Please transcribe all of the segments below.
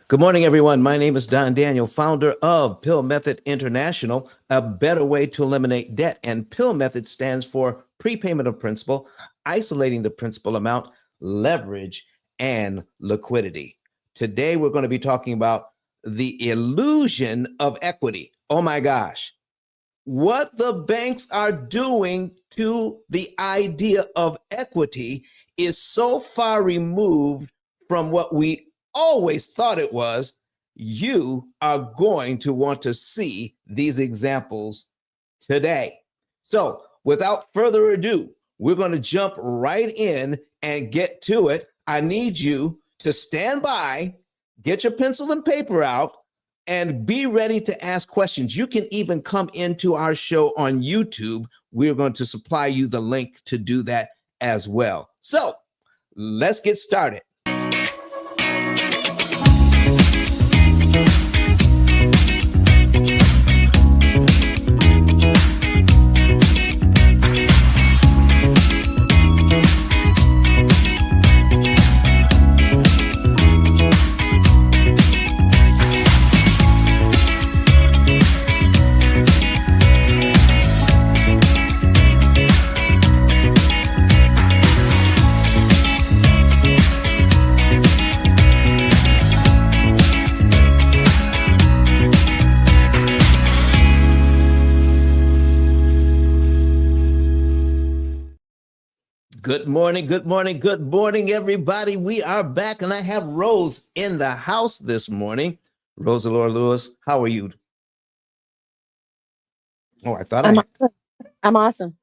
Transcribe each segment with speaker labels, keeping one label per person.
Speaker 1: Good morning, everyone. My name is Don Daniel, founder of P.I.L.L Method International, a better way to eliminate debt. And P.I.L.L Method stands for prepayment of principal, isolating the principal amount, leverage, and liquidity. Today, we're going to be talking about the illusion of equity. Oh my gosh. What the banks are doing to the idea of equity is so far removed from what we always thought it was. You are going to want to see these examples today. So, without further ado, we're going to jump right in and get to it. I need you to stand by, get your pencil and paper out, and be ready to ask questions. You can even come into our show on YouTube. We're going to supply you the link to do that as well. So let's get started. Good morning, good morning, good morning, everybody. We are back, and I have Rose in the house this morning. Rosalora Lewis, how are you? Oh, I thought
Speaker 2: I'm
Speaker 1: I.
Speaker 2: awesome. I'm awesome.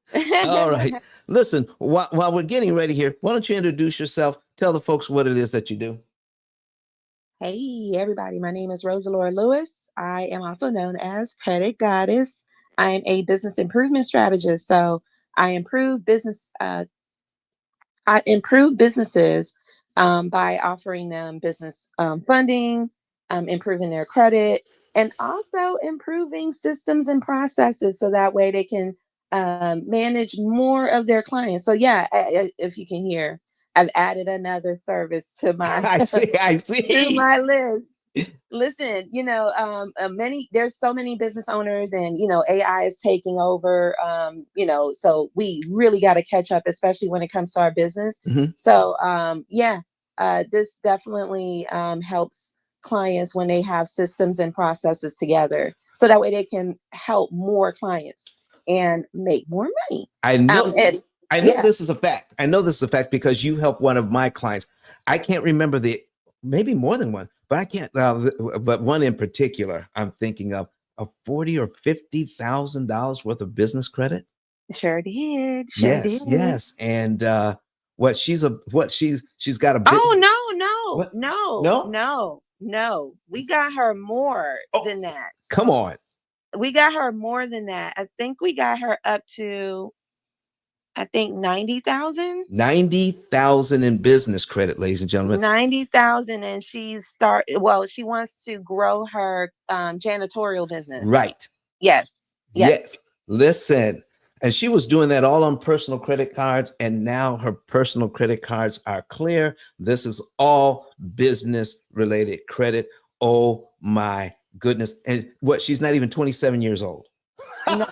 Speaker 1: All right. Listen, while we're getting ready here, why don't you introduce yourself? Tell the folks what it is that you do.
Speaker 2: Hey, everybody. My name is Rosalora Lewis. I am also known as Credit Goddess. I'm a business improvement strategist. So I improve businesses by offering them business funding, improving their credit, and also improving systems and processes so that way they can manage more of their clients. So yeah, if you can hear, I've added another service to my
Speaker 1: I see, I
Speaker 2: to
Speaker 1: see.
Speaker 2: my list. Listen, there's so many business owners, and AI is taking over. So we really got to catch up, especially when it comes to our business.
Speaker 1: Mhm.
Speaker 2: So this definitely helps clients when they have systems and processes together, so that way they can help more clients and make more money.
Speaker 1: I know.
Speaker 2: And
Speaker 1: I know
Speaker 2: yeah,
Speaker 1: this is a fact. I know this is a fact because you helped one of my clients. I can't remember maybe more than one, but I can't. But one in particular, I'm thinking of $40,000 or $50,000 worth of business credit.
Speaker 2: sure
Speaker 1: Yes,
Speaker 2: did.
Speaker 1: yes, and she's got a bit.
Speaker 2: Oh, no,
Speaker 1: What?
Speaker 2: no, no,
Speaker 1: No.
Speaker 2: no, no. We got her more
Speaker 1: Oh,
Speaker 2: than that.
Speaker 1: come on.
Speaker 2: We got her more than that. I think we got her up to, I think 90,000.
Speaker 1: 90,000 in business credit, ladies and gentlemen.
Speaker 2: 90,000, and she wants to grow her janitorial business.
Speaker 1: Right.
Speaker 2: Yes.
Speaker 1: Yes.
Speaker 2: Yes.
Speaker 1: Listen. And she was doing that all on personal credit cards. And now her personal credit cards are clear. This is all business related credit. Oh my goodness. And what? She's not even 27 years old.
Speaker 2: No,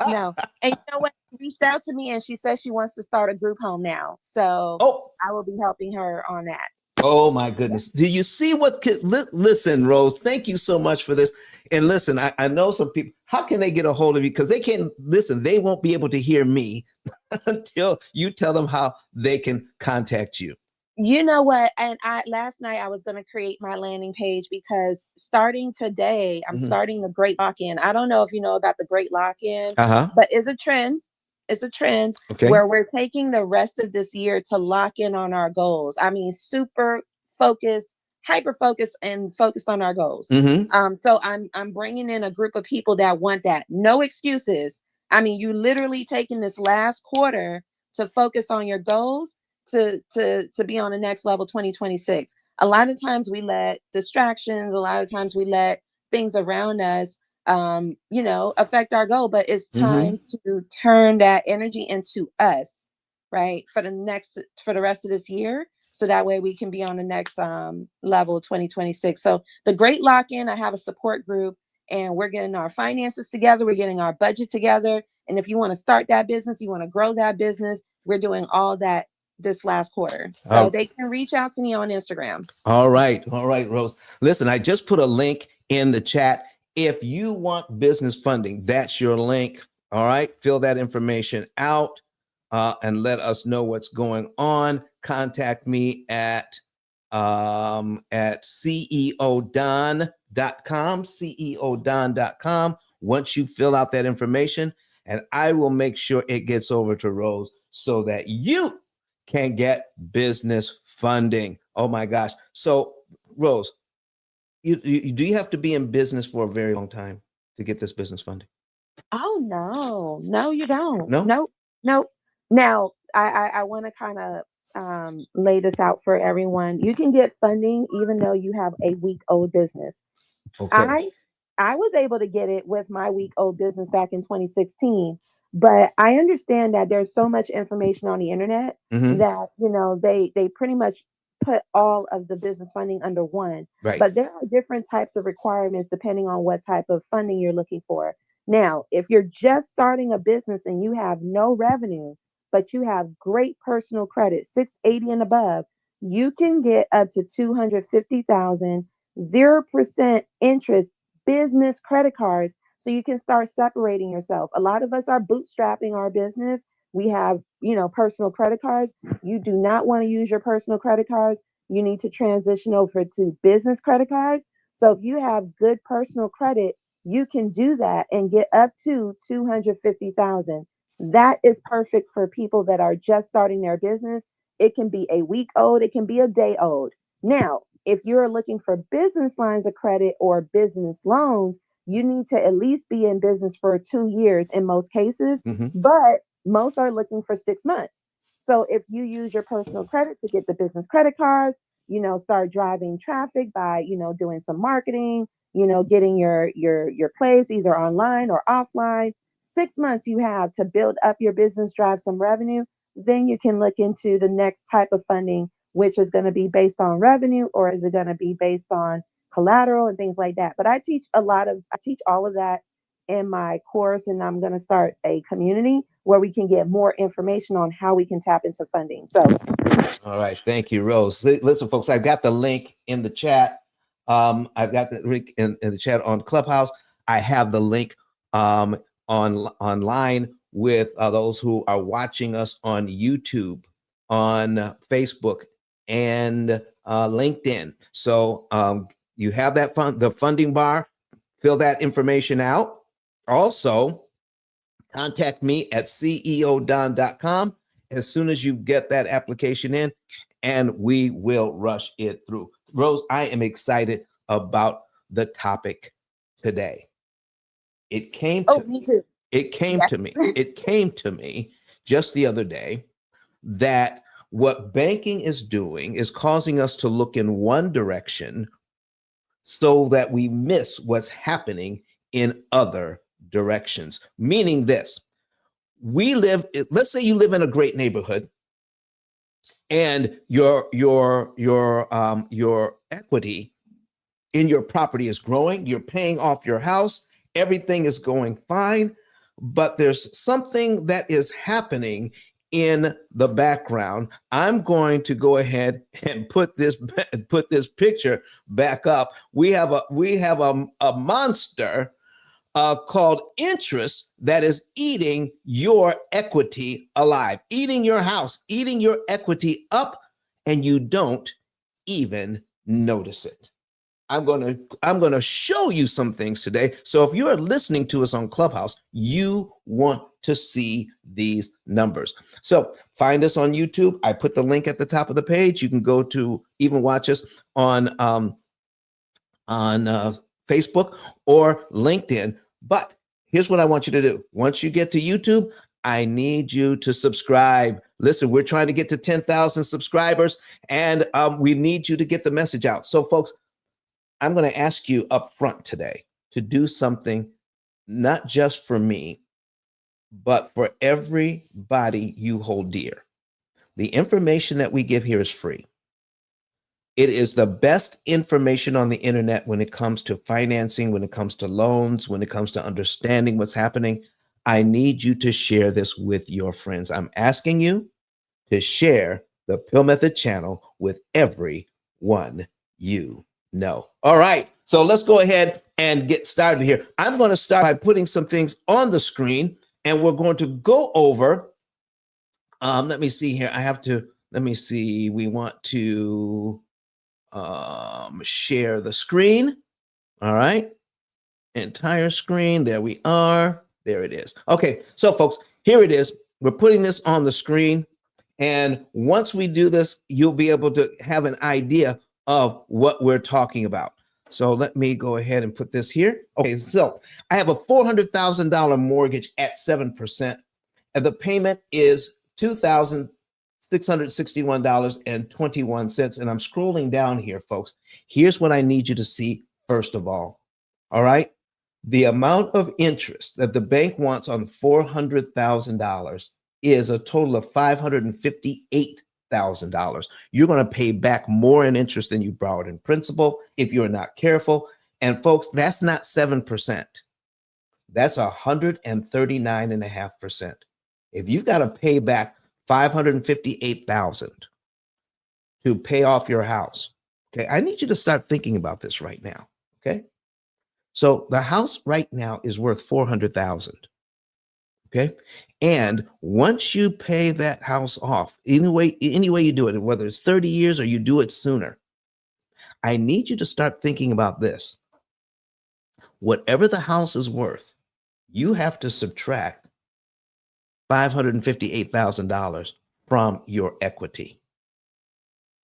Speaker 2: no. And you know what? She reached out to me and she says she wants to start a group home now. So
Speaker 1: Oh,
Speaker 2: I will be helping her on that.
Speaker 1: oh my
Speaker 2: Yeah.
Speaker 1: goodness. Do you see listen, Rose, thank you so much for this. And listen, I know some people, how can they get a hold of you? Because they can't listen, they won't be able to hear me until you tell them how they can contact you.
Speaker 2: You know what? And I last night I was going to create my landing page because starting today, I'm
Speaker 1: Mhm.
Speaker 2: starting the Great Lock-in. I don't know if you know about the Great Lock-in,
Speaker 1: Uh-huh.
Speaker 2: but it's a trend. It's a trend
Speaker 1: Okay.
Speaker 2: where we're taking the rest of this year to lock in on our goals. I mean, super focused, hyper focused, and focused on our goals.
Speaker 1: Mm-hmm.
Speaker 2: So I'm bringing in a group of people that want that. No excuses. I mean, you literally taking this last quarter to focus on your goals to be on the next level 2026. A lot of times we let distractions, a lot of times we let things around us affect our goal, but it's
Speaker 1: Mm-hmm.
Speaker 2: time to turn that energy into us, right? For the rest of this year so that way we can be on the next level 2026. So the great lock-in, I have a support group, and we're getting our finances together, we're getting our budget together. And if you want to start that business, you want to grow that business, we're doing all that this last quarter. So
Speaker 1: Oh,
Speaker 2: they can reach out to me on Instagram.
Speaker 1: all right. All right, Rose. Listen, I just put a link in the chat. If you want business funding, that's your link. All right. Fill that information out and let us know what's going on. Contact me at ceodon.com, ceodon.com. Once you fill out that information, and I will make sure it gets over to Rose so that you can get business funding. Oh my gosh. So, Rose, do you have to be in business for a very long time to get this business funding?
Speaker 2: Oh no, you don't.
Speaker 1: No?
Speaker 2: Nope, nope. Now I want to kind of lay this out for everyone. You can get funding even though you have a week old business.
Speaker 1: Okay.
Speaker 2: I I was able to get it with my week old business back in 2016, but I understand that there's so much information on the internet
Speaker 1: Mm-hmm.
Speaker 2: that they pretty much put all of the business funding under one.
Speaker 1: Right.
Speaker 2: But there are different types of requirements depending on what type of funding you're looking for. Now, if you're just starting a business and you have no revenue, but you have great personal credit, 680 and above, you can get up to 250,000 0% interest business credit cards, so you can start separating yourself. A lot of us are bootstrapping our business. We have, personal credit cards. You do not want to use your personal credit cards. You need to transition over to business credit cards. So if you have good personal credit, you can do that and get up to 250,000. That is perfect for people that are just starting their business. It can be a week old, it can be a day old. Now, if you're looking for business lines of credit or business loans, you need to at least be in business for 2 years in most cases,
Speaker 1: Mm-hmm.
Speaker 2: but most are looking for 6 months. So if you use your personal credit to get the business credit cards, start driving traffic by, doing some marketing, getting your place either online or offline. 6 months you have to build up your business, drive some revenue. Then you can look into the next type of funding, which is going to be based on revenue, or is it going to be based on collateral and things like that. But I teach all of that in my course, and I'm going to start a community where we can get more information on how we can tap into funding. So
Speaker 1: All right. Thank you, Rose. Listen, folks, I've got the link in the chat. I've got the link in the chat on Clubhouse. I have the link online with those who are watching us on YouTube, on Facebook, and LinkedIn. So you have the funding bar. Fill that information out. Also, contact me at ceodon.com as soon as you get that application in, and we will rush it through. Rose, I am excited about the topic today. It came
Speaker 2: oh,
Speaker 1: to
Speaker 2: me too.
Speaker 1: it came
Speaker 2: Yes.
Speaker 1: to me. It came to me just the other day that what banking is doing is causing us to look in one direction so that we miss what's happening in other directions. Meaning this, let's say you live in a great neighborhood and your equity in your property is growing, you're paying off your house, everything is going fine, but there's something that is happening in the background. I'm going to go ahead and put this picture back up. We have a monster called interest that is eating your equity alive, eating your house, eating your equity up, and you don't even notice it. I'm going to show you some things today. So if you're listening to us on Clubhouse, you want to see these numbers. So find us on YouTube. I put the link at the top of the page. You can go to even watch us on Facebook or LinkedIn. But here's what I want you to do. Once you get to YouTube, I need you to subscribe. Listen, we're trying to get to 10,000 subscribers, and we need you to get the message out. So, folks, I'm going to ask you up front today to do something not just for me, but for everybody you hold dear. The information that we give here is free. It is the best information on the internet when it comes to financing, when it comes to loans, when it comes to understanding what's happening. I need you to share this with your friends. I'm asking you to share the Pill Method channel with everyone you know. All right, so let's go ahead and get started here. I'm going to start by putting some things on the screen, and we're going to go over. Let me see here. Let me see. We want to share the screen. All right, entire screen. There we are. There it is. Okay, so folks, here it is. We're putting this on the screen. And once we do this, you'll be able to have an idea of what we're talking about. So let me go ahead and put this here. Okay, so I have a $400,000 mortgage at 7%, and the payment is $2,661.21. And I'm scrolling down here, folks. Here's what I need you to see first of all. All right. The amount of interest that the bank wants on $400,000 is a total of $558,000. You're going to pay back more in interest than you borrowed in principal if you're not careful. And folks, that's not 7%. That's 139.5%. If you've got to pay back $558,000 to pay off your house, okay, I need you to start thinking about this right now. Okay. So the house right now is worth $400,000. Okay. And once you pay that house off, any way you do it, whether it's 30 years or you do it sooner, I need you to start thinking about this. Whatever the house is worth, you have to subtract $558,000 from your equity.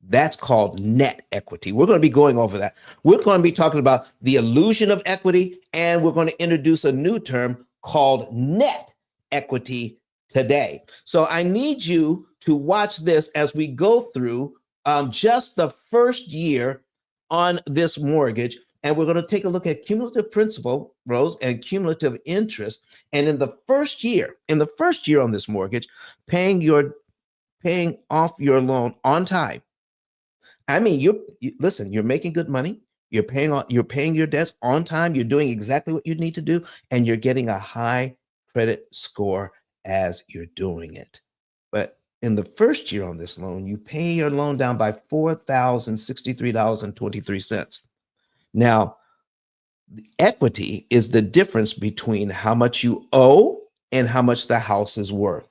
Speaker 1: That's called net equity. We're going to be going over that. We're going to be talking about the illusion of equity, and we're going to introduce a new term called net equity today. So I need you to watch this as we go through just the first year on this mortgage. And we're going to take a look at cumulative principal, Rose, and cumulative interest. And in the first year on this mortgage, paying off your loan on time. I mean, listen, you're making good money. You're paying your debts on time. You're doing exactly what you need to do, and you're getting a high credit score as you're doing it. But in the first year on this loan, you pay your loan down by $4,063.23. Now, the equity is the difference between how much you owe and how much the house is worth.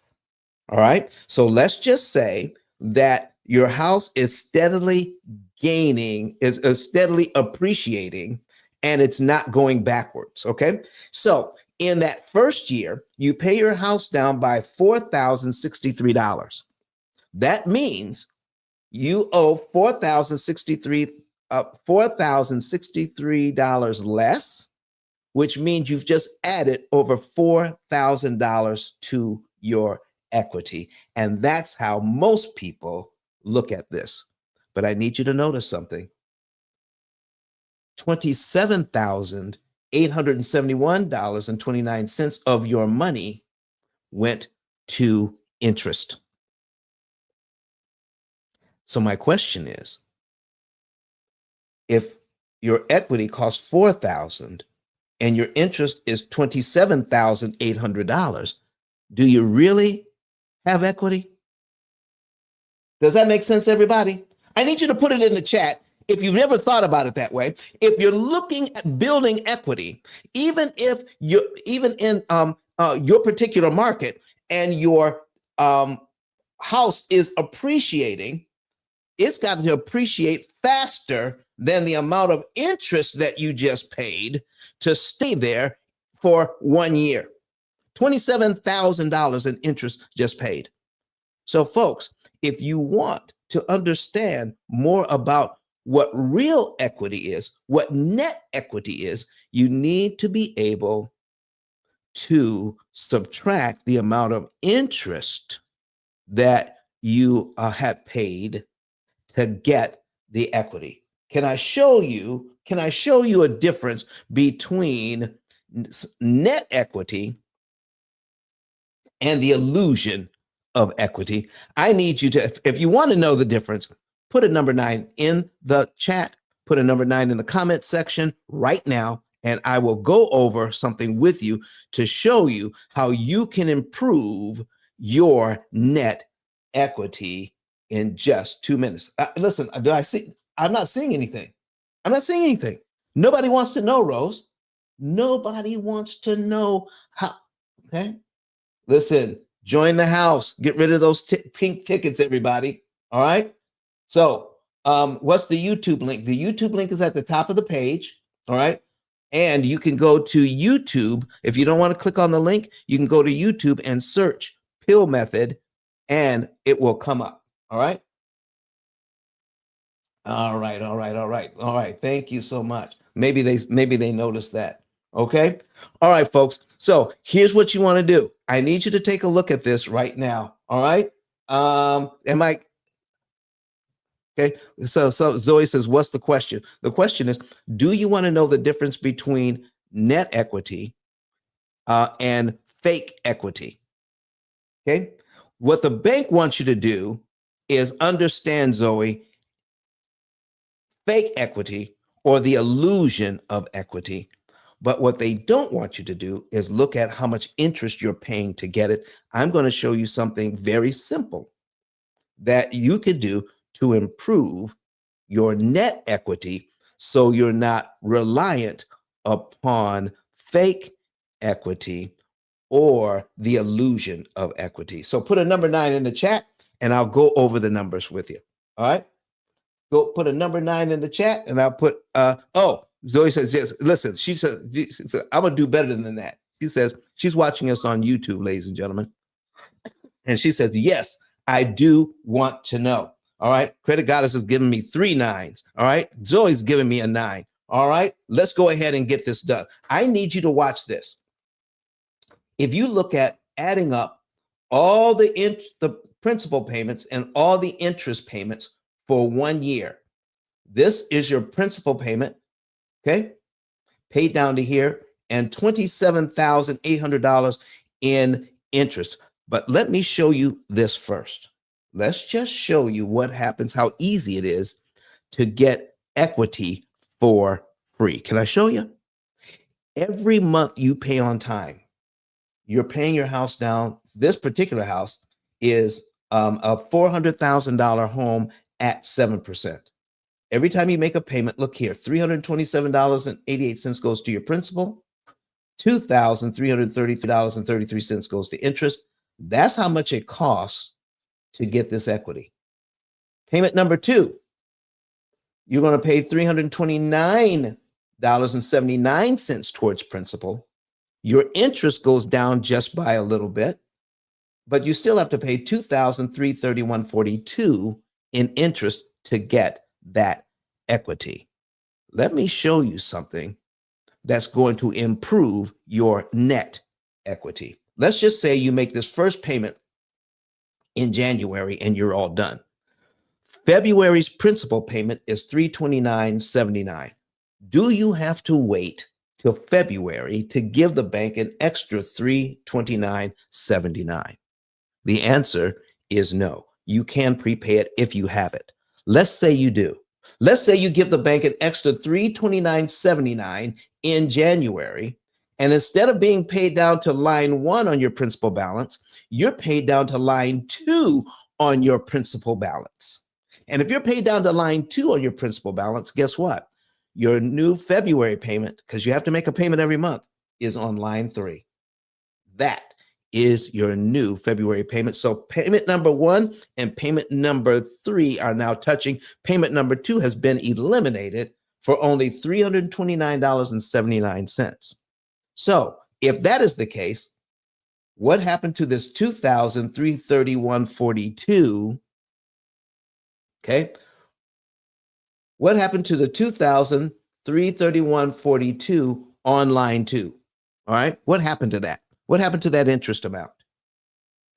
Speaker 1: All right. So let's just say that your house is steadily gaining, is steadily appreciating, and it's not going backwards. Okay. So in that first year, you pay your house down by $4,063. That means you owe $4,063 less, which means you've just added over $4,000 to your equity. And that's how most people look at this. But I need you to notice something. $27,871.29 of your money went to interest. So my question is, if your equity costs $4,000 and your interest is $27,800, do you really have equity? Does that make sense, everybody? I need you to put it in the chat if you've never thought about it that way. If you're looking at building equity, even in your particular market and your house is appreciating, it's got to appreciate faster than the amount of interest that you just paid to stay there for 1 year. $27,000 in interest just paid. So folks, if you want to understand more about what real equity is, what net equity is, you need to be able to subtract the amount of interest that you have paid to get the equity. Can I show you a difference between net equity and the illusion of equity? I need you to, if you want to know the difference, put a number 9 in the chat, put a number 9 in the comment section right now, and I will go over something with you to show you how you can improve your net equity in just 2 minutes. Listen, do I see? I'm not seeing anything. I'm not seeing anything. Nobody wants to know, Rose. Nobody wants to know how. Okay. Listen, join the house. Get rid of those pink tickets, everybody. All right. So, what's the YouTube link? The YouTube link is at the top of the page. All right. And you can go to YouTube. If you don't want to click on the link, you can go to YouTube and search P.I.L.L method and it will come up. All right. All right. All right. All right. All right. Thank you so much. Maybe they noticed that. Okay. All right, folks. So here's what you want to do. I need you to take a look at this right now. All right. Am I okay? So Zoe says, what's the question? The question is, do you want to know the difference between net equity and fake equity? Okay. What the bank wants you to do is understand, Zoe, fake equity or the illusion of equity. But what they don't want you to do is look at how much interest you're paying to get it. I'm going to show you something very simple that you could do to improve your net equity so you're not reliant upon fake equity or the illusion of equity. So put a number 9 in the chat and I'll go over the numbers with you. All right. Go put a number 9 in the chat and I'll put, Zoe says, yes, listen, she said, I'm going to do better than that. She says, she's watching us on YouTube, ladies and gentlemen. And she says, yes, I do want to know. All right. Credit Goddess is giving me 3 9s. All right. Zoe's giving me a 9. All right. Let's go ahead and get this done. I need you to watch this. If you look at adding up all the principal payments and all the interest payments for 1 year, this is your principal payment. Okay. Paid down to here and $27,800 in interest. But let me show you this first. Let's just show you what happens, how easy it is to get equity for free. Can I show you? Every month you pay on time, you're paying your house down. This particular house is a $400,000 home at 7%. Every time you make a payment, look here, $327.88 goes to your principal, $2,333.33 goes to interest. That's how much it costs to get this equity. Payment number 2, you're going to pay $329.79 towards principal. Your interest goes down just by a little bit, but you still have to pay $2,331.42 in interest to get that equity. Let me show you something that's going to improve your net equity. Let's just say you make this first payment in January and you're all done. February's principal payment is $329.79. Do you have to wait till February to give the bank an extra $329.79? The answer is no. You can prepay it if you have it. Let's say you do. Let's say you give the bank an extra $329.79 in January, and instead of being paid down to line 1 on your principal balance, you're paid down to line 2 on your principal balance. And if you're paid down to line 2 on your principal balance, guess what? Your new February payment, because you have to make a payment every month, is on line 3. That is your new February payment. So payment number 1 and payment number 3 are now touching. Payment number 2 has been eliminated for only $329.79. So if that is the case, what happened to this $2,331.42? Okay. What happened to the $2,331.42 on line 2? All right. What happened to that? What happened to that interest amount?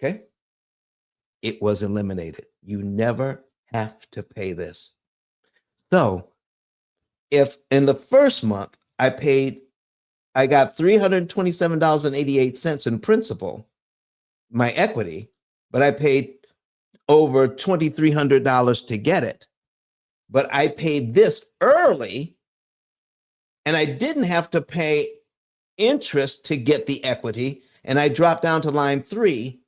Speaker 1: Okay. It was eliminated. You never have to pay this. So if in the first month I got $327.88 in principal, my equity, but I paid over $2,300 to get it, but I paid this early and I didn't have to pay interest to get the equity, and I dropped down to line 3,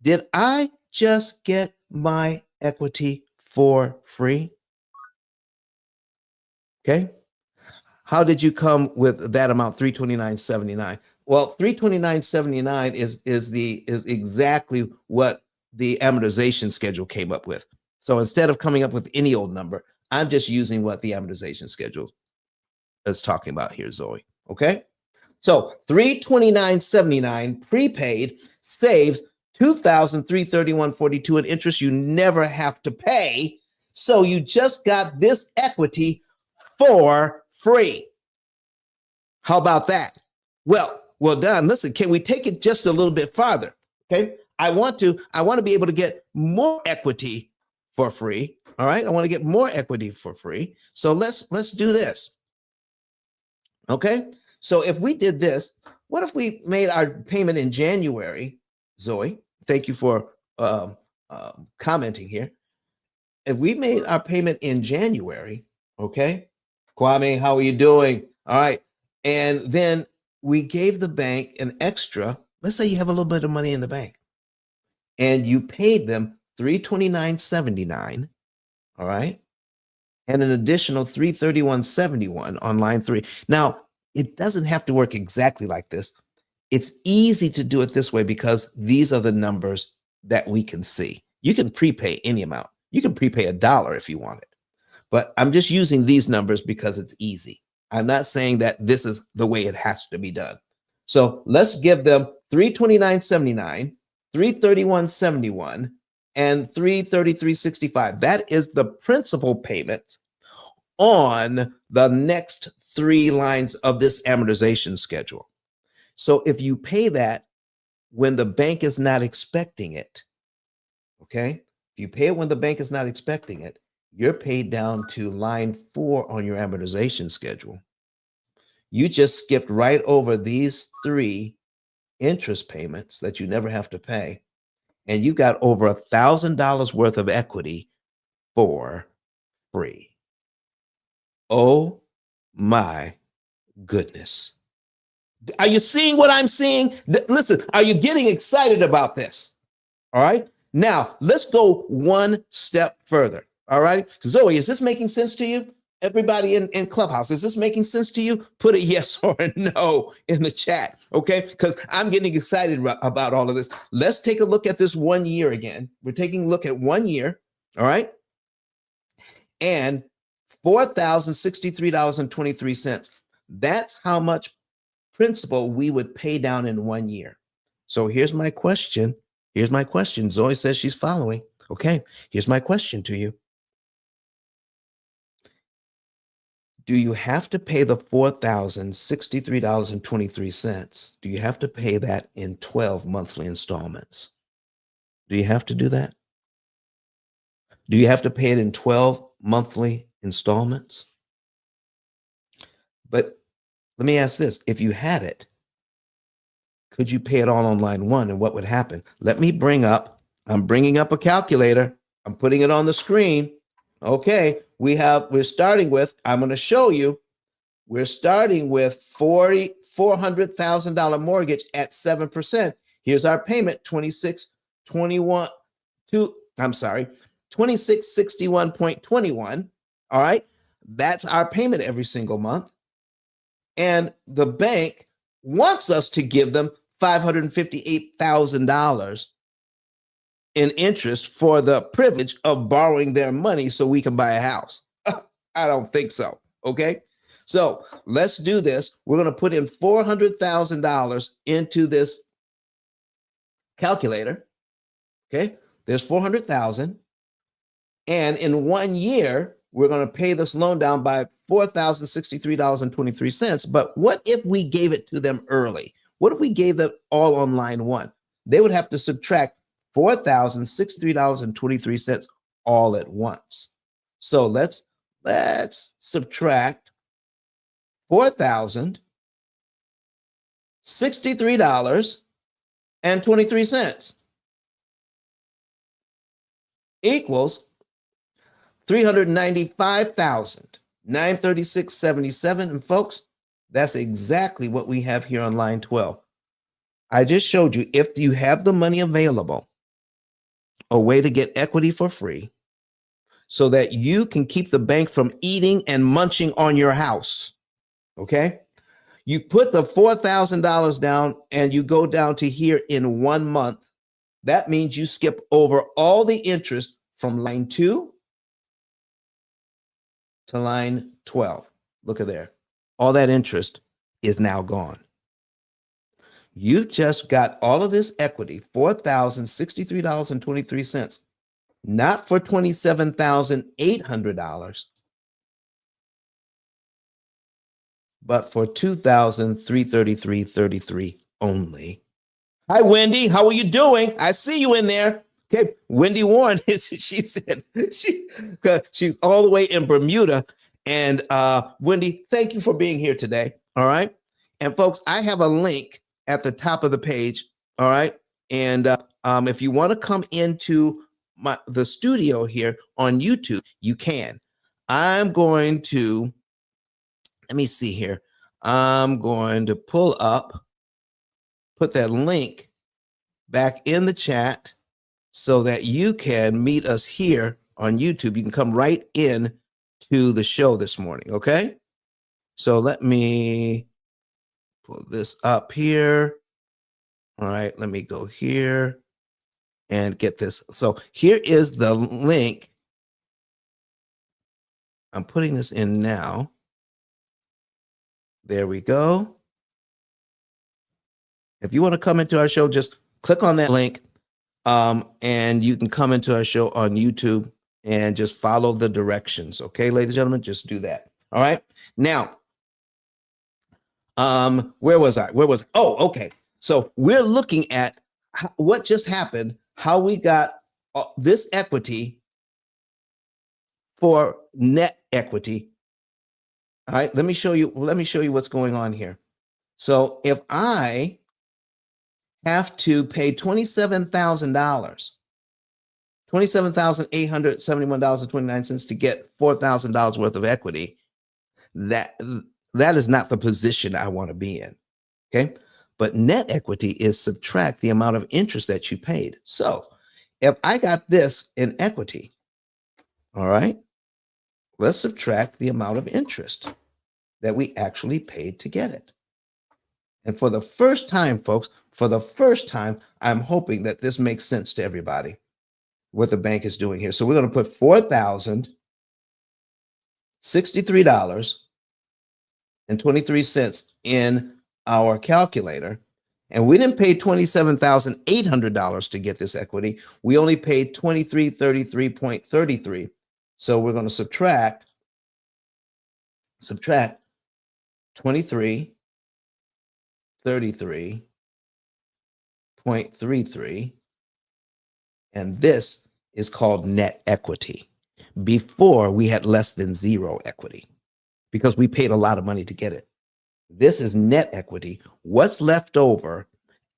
Speaker 1: did I just get my equity for free? Okay. How did you come with that amount, 329.79? Well, 329.79 is exactly what the amortization schedule came up with. So instead of coming up with any old number, I'm just using what the amortization schedule is talking about here, Zoe. Okay. So 329.79 prepaid saves 2,331.42 in interest you never have to pay. So you just got this equity for free. How about that? Well done. Listen, can we take it just a little bit farther? Okay. I want to be able to get more equity for free. All right. I want to get more equity for free. So let's do this. Okay. So if we did this, what if we made our payment in January, Zoe? Thank you for commenting here. If we made our payment in January, okay, Kwame, how are you doing? All right. And then we gave the bank an extra, let's say you have a little bit of money in the bank and you paid them 329.79, all right, and an additional 331.71 on line 3. Now, it doesn't have to work exactly like this. It's easy to do it this way because these are the numbers that we can see. You can prepay any amount. You can prepay $1 if you want it. But I'm just using these numbers because it's easy. I'm not saying that this is the way it has to be done. So let's give them 329.79, 331.71, and 333.65. That is the principal payment on the next 3 lines of this amortization schedule. So if you pay that when the bank is not expecting it, okay? If you pay it when the bank is not expecting it, you're paid down to line 4 on your amortization schedule. You just skipped right over these 3 interest payments that you never have to pay, and you got over $1,000 worth of equity for free. Oh my goodness. Are you seeing what I'm seeing? Listen, are you getting excited about this? All right. Now, let's go one step further. All right. Zoe, is this making sense to you? Everybody in Clubhouse, is this making sense to you? Put a yes or a no in the chat. Okay. Because I'm getting excited about all of this. Let's take a look at this 1 year again. We're taking a look at 1 year. All right. And $4,063.23. That's how much principal we would pay down in 1 year. So here's my question. Here's my question. Zoe says she's following. Okay, here's my question to you. Do you have to pay the $4,063.23? Do you have to pay that in 12 monthly installments? Do you have to do that? Do you have to pay it in 12 monthly installments? But let me ask this. If you had it, could you pay it all on line 1? And what would happen? I'm bringing up a calculator. I'm putting it on the screen. Okay, we're starting with, I'm going to show you, we're starting with $400,000 mortgage at 7%. Here's our payment, 2661.21. All right, that's our payment every single month. And the bank wants us to give them $558,000 in interest for the privilege of borrowing their money so we can buy a house. I don't think so. Okay. So let's do this. We're going to put in $400,000 into this calculator. Okay. There's 400,000. And in 1 year, we're going to pay this loan down by $4,063.23. But what if we gave it to them early? What if we gave them all on line 1? They would have to subtract $4,063.23 all at once. So let's subtract $4,063.23 equals $395,936.77. And folks, that's exactly what we have here on line 12. I just showed you, if you have the money available, a way to get equity for free so that you can keep the bank from eating and munching on your house. Okay? You put the $4,000 down and you go down to here in 1 month. That means you skip over all the interest from line 2 to line 12. Look at there. All that interest is now gone. You've just got all of this equity, $4,063.23, not for $27,800, but for $2,333.33 only. Hi, Wendy. How are you doing? I see you in there. Okay, Wendy Warren, she said she's all the way in Bermuda. And Wendy, thank you for being here today. All right. And folks, I have a link at the top of the page. All right. And if you want to come into the studio here on YouTube, you can. I'm going to, let me see here. I'm going to put that link back in the chat so that you can meet us here on YouTube. You can come right in to the show this morning, okay? So let me pull this up here. All right, let me go here and get this. So here is the link. I'm putting this in now. There we go. If you want to come into our show, just click on that link. And you can come into our show on YouTube and just follow the directions. Okay, ladies and gentlemen, just do that. All right. Now, where was I? Oh, okay. So we're looking at what just happened, how we got this equity for net equity. All right. Let me show you what's going on here. So if I have to pay $27,000, $27,871.29 to get $4,000 worth of equity, that is not the position I want to be in. Okay. But net equity is subtract the amount of interest that you paid. So if I got this in equity, all right, let's subtract the amount of interest that we actually paid to get it. And for the first time, folks, I'm hoping that this makes sense to everybody, what the bank is doing here. So we're going to put $4,063.23 in our calculator. And we didn't pay $27,800 to get this equity. We only paid $2333.33. So we're going to subtract 2333.33, and this is called net equity. Before, we had less than zero equity because we paid a lot of money to get it. This is net equity. What's left over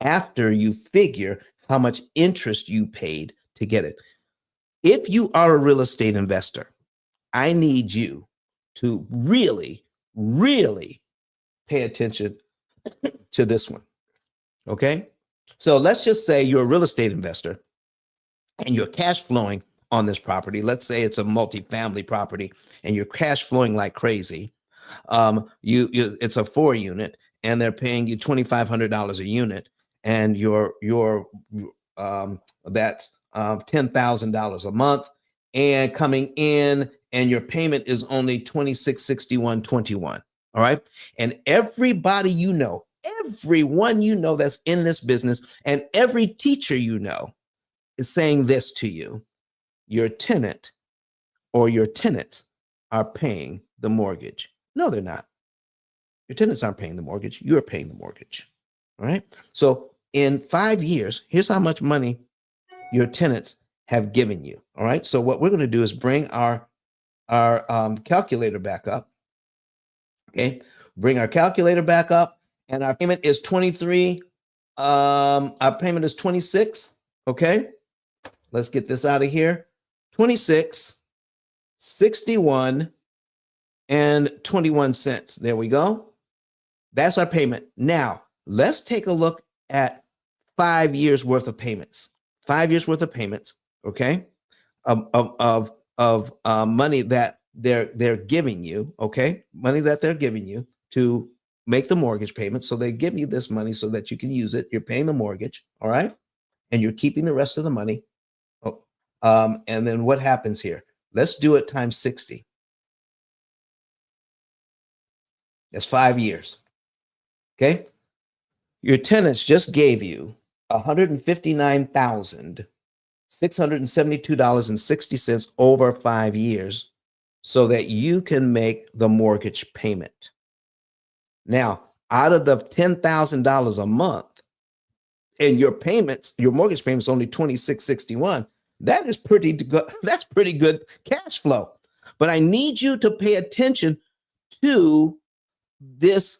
Speaker 1: after you figure how much interest you paid to get it. If you are a real estate investor, I need you to really, really pay attention to this one. Okay. So let's just say you're a real estate investor and you're cash flowing on this property. Let's say it's a multifamily property and you're cash flowing like crazy. It's a 4-unit and they're paying you $2,500 a unit, and that's $10,000 a month, and coming in, and your payment is only $2661.21. All right. And everybody everyone that's in this business, and every teacher is saying this to you: your tenant or your tenants are paying the mortgage. No, they're not. Your tenants aren't paying the mortgage. You're paying the mortgage. All right. So in 5 years, here's how much money your tenants have given you. All right. So what we're going to do is bring our calculator back up. Okay. Bring our calculator back up, and our payment is 23. Our payment is 26. Okay. Let's get this out of here. 26. 61 and 21 cents. There we go. That's our payment. Now, let's take a look at 5 years worth of payments. 5 years worth of payments, okay? Of money that they're giving you, okay? Money that they're giving you to make the mortgage payment. So they give you this money so that you can use it. You're paying the mortgage, all right? And you're keeping the rest of the money. Oh, and then what happens here? Let's do it times 60. That's 5 years. Okay. Your tenants just gave you $159,672.60 over 5 years so that you can make the mortgage payment. Now, out of the $10,000 a month, and your payments, your mortgage payments only $26.61. That is pretty good. That's pretty good cash flow. But I need you to pay attention to this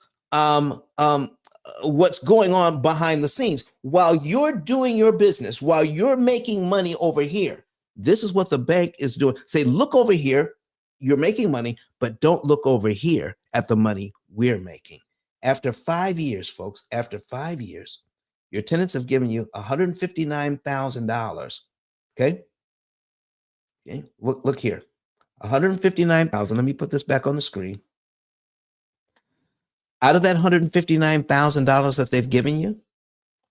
Speaker 1: what's going on behind the scenes while you're doing your business, while you're making money over here. This is what the bank is doing. Say, look over here, you're making money, but don't look over here at the money we're making. After 5 years, folks, after 5 years, your tenants have given you $159,000. Okay. Okay. Look here. 159,000. Let me put this back on the screen. Out of that $159,000 that they've given you,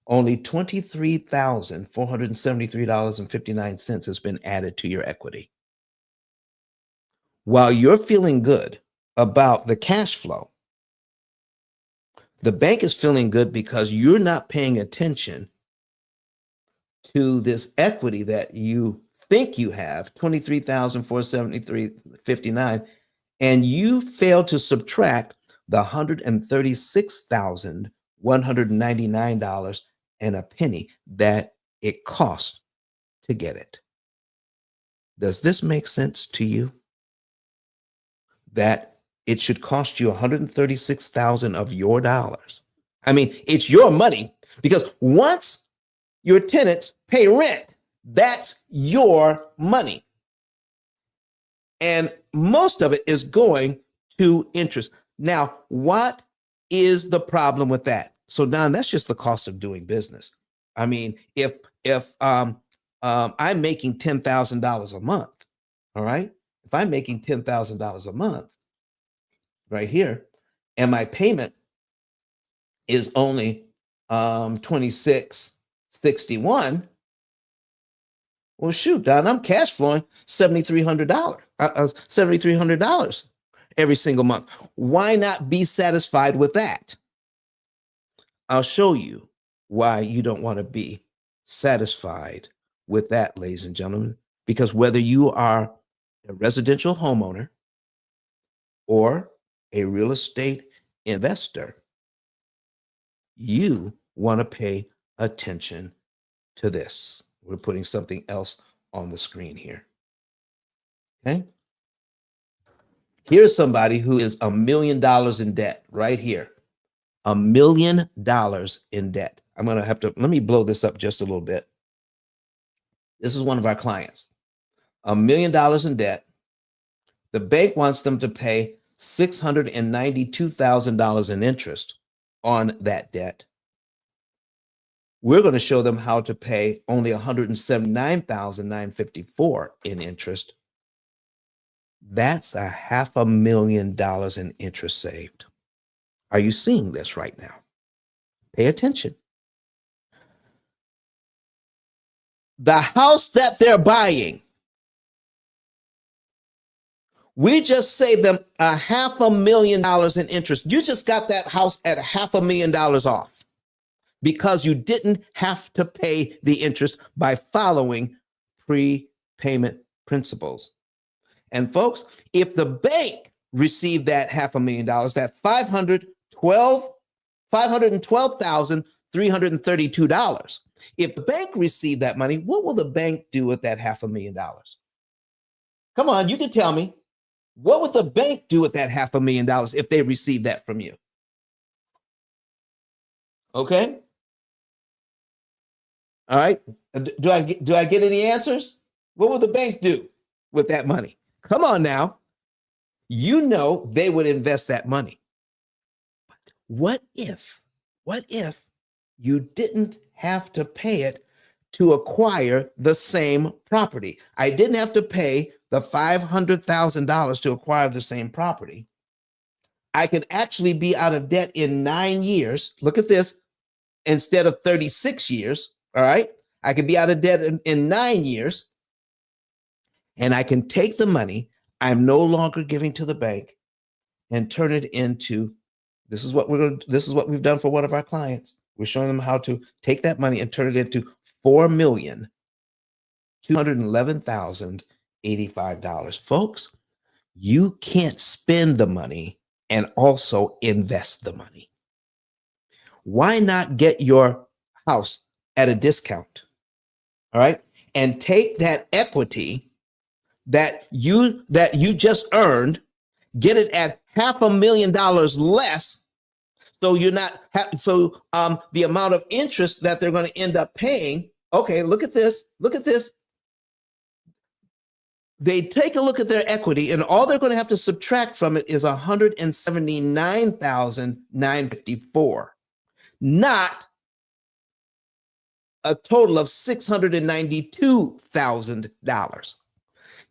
Speaker 1: only $23,473.59 has been added to your equity. While you're feeling good about the cash flow, the bank is feeling good because you're not paying attention to this equity that you think you have, $23,473.59, and you fail to subtract the $136,199 and a penny that it cost to get it. Does this make sense to you? That it should cost you $136,000 of your dollars. I mean, it's your money because once your tenants pay rent, that's your money. And most of it is going to interest. Now, what is the problem with that? So now that's just the cost of doing business. I mean, if I'm making $10,000 a month, all right? If I'm making $10,000 a month right here, and my payment is only $26.61, well, shoot, Don, I'm cash flowing $7,300 every single month. Why not be satisfied with that? I'll show you why you don't want to be satisfied with that, ladies and gentlemen, because whether you are a residential homeowner or a real estate investor, you want to pay attention to this. We're putting something else on the screen here. Okay. Here's somebody who is $1 million in debt right here. $1 million in debt. I'm going to have to, let me blow this up just a little bit. This is one of our clients. $1 million in debt. The bank wants them to pay $692,000 in interest on that debt. We're going to show them how to pay only $179,954 in interest. That's $500,000 in interest saved. Are you seeing this right now? Pay attention. The house that they're buying, we just saved them $500,000 in interest. You just got that house at $500,000 off because you didn't have to pay the interest by following prepayment principles. And folks, if the bank received that $500,000, that $512,332, if the bank received that money, what will the bank do with that $500,000? Come on, you can tell me. What would the bank do with that $500,000 if they received that from you? Okay. All right. Do I get any answers? What will the bank do with that money? Come on now. You know they would invest that money. What if you didn't have to pay it to acquire the same property? I didn't have to pay the $500,000 to acquire the same property. I could actually be out of debt in 9 years. Look at this, instead of 36 years. All right. I could be out of debt in 9 years, and I can take the money I'm no longer giving to the bank and turn it into, this is what we've done for one of our clients. We're showing them how to take that money and turn it into $4,211,085. Folks, you can't spend the money and also invest the money. Why not get your house at a discount? All right. And take that equity that you just earned, get it at $500,000 less. So you're not the amount of interest that they're going to end up paying. Okay, look at this. They take a look at their equity, and all they're going to have to subtract from it is $179,954, not a total of $692,000.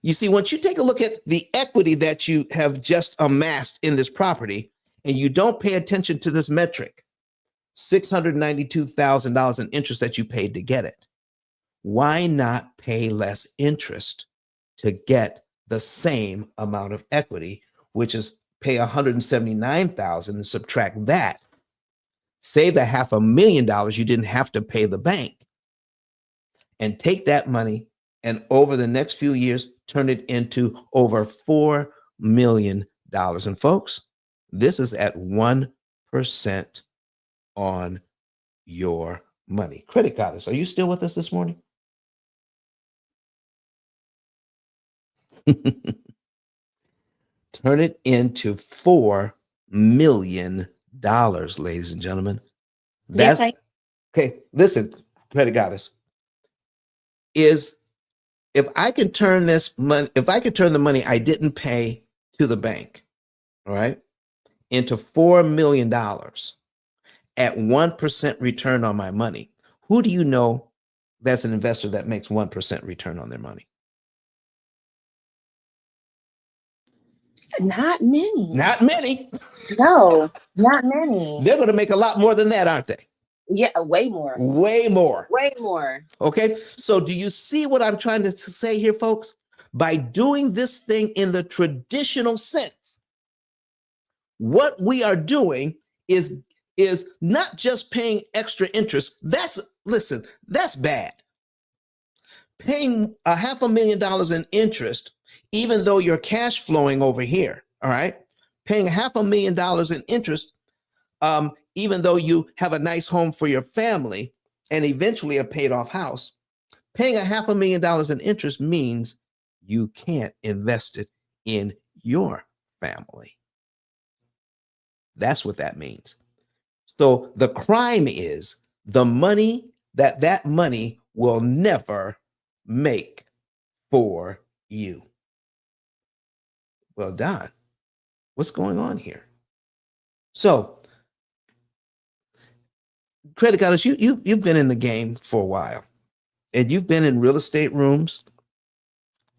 Speaker 1: You see, once you take a look at the equity that you have just amassed in this property, and you don't pay attention to this metric, $692,000 in interest that you paid to get it, why not pay less interest to get the same amount of equity, which is pay $179,000 and subtract that, save the $500,000 you didn't have to pay the bank, and take that money and over the next few years turn it into over $4 million. And folks, this is at 1% on your money. Credit Goddess, are you still with us this morning? Turn it into $4 million, ladies and gentlemen. That's okay. Listen, Credit Goddess, is if I can turn the money I didn't pay to the bank, all right, into $4 million at 1% return on my money, who do you know that's an investor that makes 1% return on their money?
Speaker 2: Not many.
Speaker 1: Not many.
Speaker 2: No, not many.
Speaker 1: They're going to make a lot more than that, aren't they?
Speaker 2: Yeah, way more.
Speaker 1: Way more.
Speaker 2: Way more.
Speaker 1: Okay. So do you see what I'm trying to say here, folks? By doing this thing in the traditional sense, what we are doing is not just paying extra interest. That's bad. Paying $500,000 in interest, even though you're cash flowing over here. All right. Paying $500,000 in interest, even though you have a nice home for your family and eventually a paid off house, paying $500,000 in interest means you can't invest it in your family. That's what that means. So the crime is the money that money will never make for you. Well, Don, what's going on here? So, Credit Goddess, you've been in the game for a while, and you've been in real estate rooms,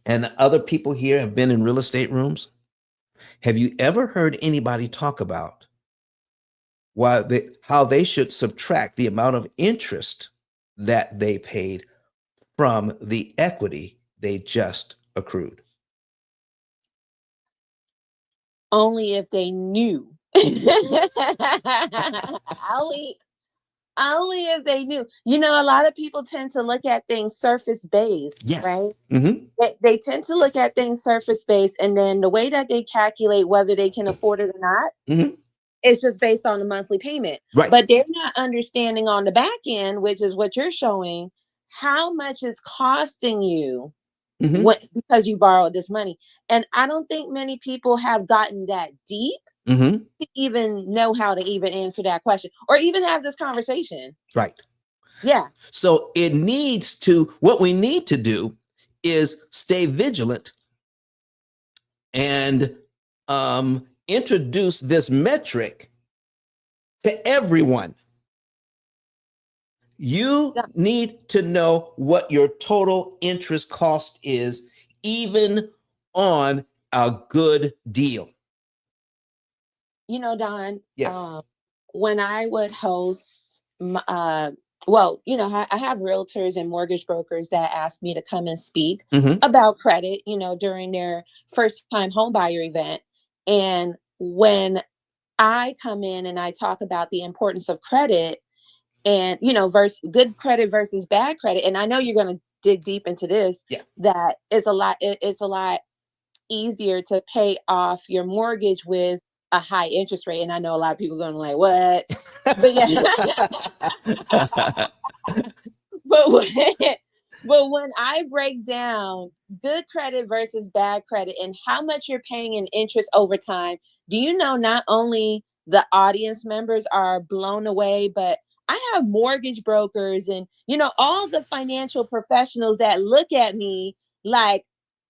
Speaker 1: and other people here have been in real estate rooms. Have you ever heard anybody talk about how they should subtract the amount of interest that they paid from the equity they just accrued?
Speaker 2: Only if they knew. Only if they knew. You know, a lot of people tend to look at things surface based,
Speaker 1: Yes.
Speaker 2: right?
Speaker 1: Mm-hmm.
Speaker 2: They tend to look at things surface based, and then the way that they calculate whether they can afford it or not,
Speaker 1: Mm-hmm.
Speaker 2: is just based on the monthly payment.
Speaker 1: Right.
Speaker 2: But they're not understanding on the back end, which is what you're showing, how much is costing you
Speaker 1: Mm-hmm.
Speaker 2: because you borrowed this money. And I don't think many people have gotten that deep
Speaker 1: Mm-hmm.
Speaker 2: to even know how to even answer that question or even have this conversation.
Speaker 1: Right.
Speaker 2: Yeah.
Speaker 1: So what we need to do is stay vigilant and introduce this metric to everyone. You
Speaker 2: Yeah.
Speaker 1: need to know what your total interest cost is, even on a good deal.
Speaker 2: You know, Don,
Speaker 1: Yes.
Speaker 2: when I would host, well, you know, I have realtors and mortgage brokers that ask me to come and speak
Speaker 1: Mm-hmm.
Speaker 2: about credit, you know, during their first time home buyer event. And when I come in and I talk about the importance of credit and, you know, versus good credit versus bad credit, and I know you're going to dig deep into this,
Speaker 1: Yeah.
Speaker 2: that is a lot, it's a lot easier to pay off your mortgage with a high interest rate. And I know a lot of people are going to like, what? But yeah, but when, but when I break down good credit versus bad credit and how much you're paying in interest over time, do you know not only the audience members are blown away, but I have mortgage brokers and, you know, all the financial professionals that look at me like,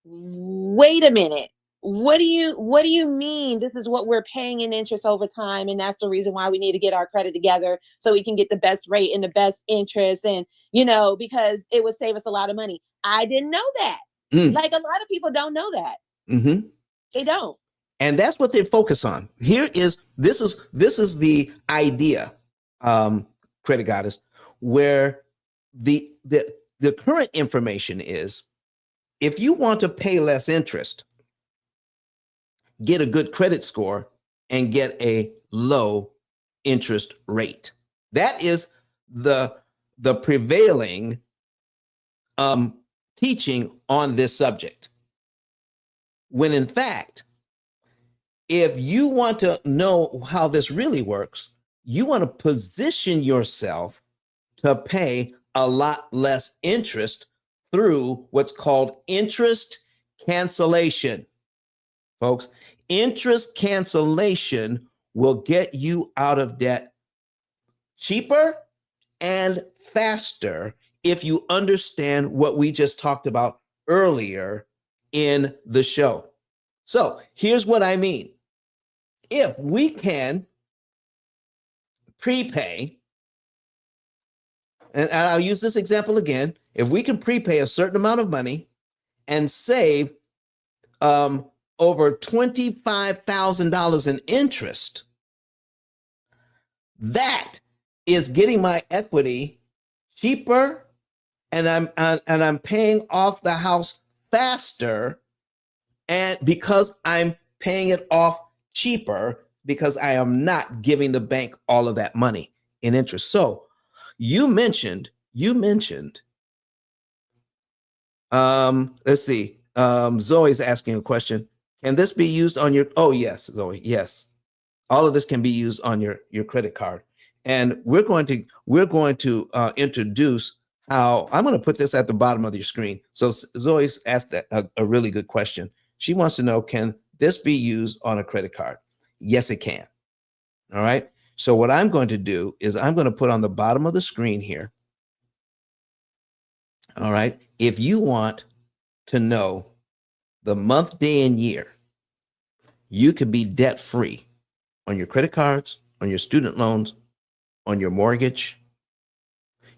Speaker 2: wait a minute. What do you mean this is what we're paying in interest over time, and that's the reason why we need to get our credit together so we can get the best rate and the best interest, and you know, because it would save us a lot of money. I didn't know that.
Speaker 1: Mm.
Speaker 2: Like a lot of people don't know that.
Speaker 1: Mm-hmm.
Speaker 2: They don't.
Speaker 1: And that's what they focus on. This is the idea, credit goddess, where the current information is, if you want to pay less interest, get a good credit score and get a low interest rate. That is the prevailing teaching on this subject. When in fact, if you want to know how this really works, you want to position yourself to pay a lot less interest through what's called interest cancellation. Folks, interest cancellation will get you out of debt cheaper and faster if you understand what we just talked about earlier in the show. So here's what I mean. If we can prepay, and I'll use this example again, if we can prepay a certain amount of money and save over $25,000 in interest, that is getting my equity cheaper, and I'm paying off the house faster, and because I'm paying it off cheaper, because I am not giving the bank all of that money in interest. So you mentioned let's see, Zoe's asking a question. Can this be used on your, oh yes, Zoe, yes, all of this can be used on your credit card. And we're going to introduce how. I'm going to put this at the bottom of your screen. So Zoe's asked a really good question. She wants to know, can this be used on a credit card? Yes, it can. All right. So what I'm going to do is I'm going to put on the bottom of the screen here. All right. If you want to know the month, day, and year you could be debt free on your credit cards, on your student loans, on your mortgage,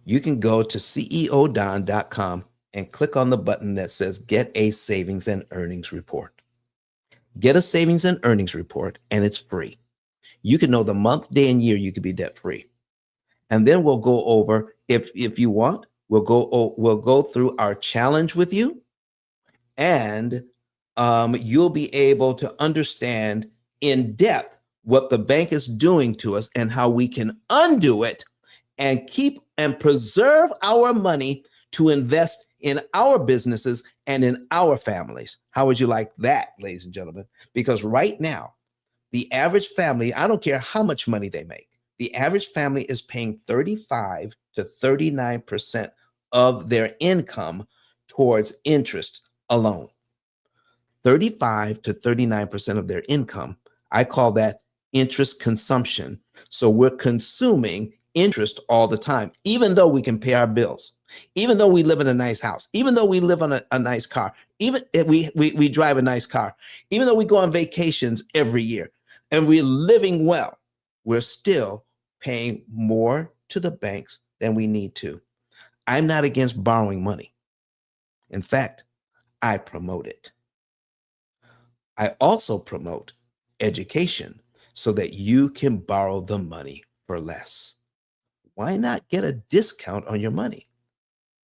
Speaker 1: you can go to ceodon.com and click on the button that says Get a Savings and Earnings Report. Get a savings and earnings report, and it's free. You can know the month, day, and year you could be debt free. And then we'll go over, if you want, we'll go through our challenge with you, and you'll be able to understand in depth what the bank is doing to us and how we can undo it and keep and preserve our money to invest in our businesses and in our families. How would you like that, ladies and gentlemen? Because right now, the average family, I don't care how much money they make, the average family is paying 35 to 39% of their income towards interest alone. 35 to 39% of their income. I call that interest consumption. So we're consuming interest all the time, even though we can pay our bills, even though we live in a nice house, even though we live on a nice car, even if we drive a nice car, even though we go on vacations every year and we're living well, we're still paying more to the banks than we need to. I'm not against borrowing money. In fact, I promote it. I also promote education so that you can borrow the money for less. Why not get a discount on your money?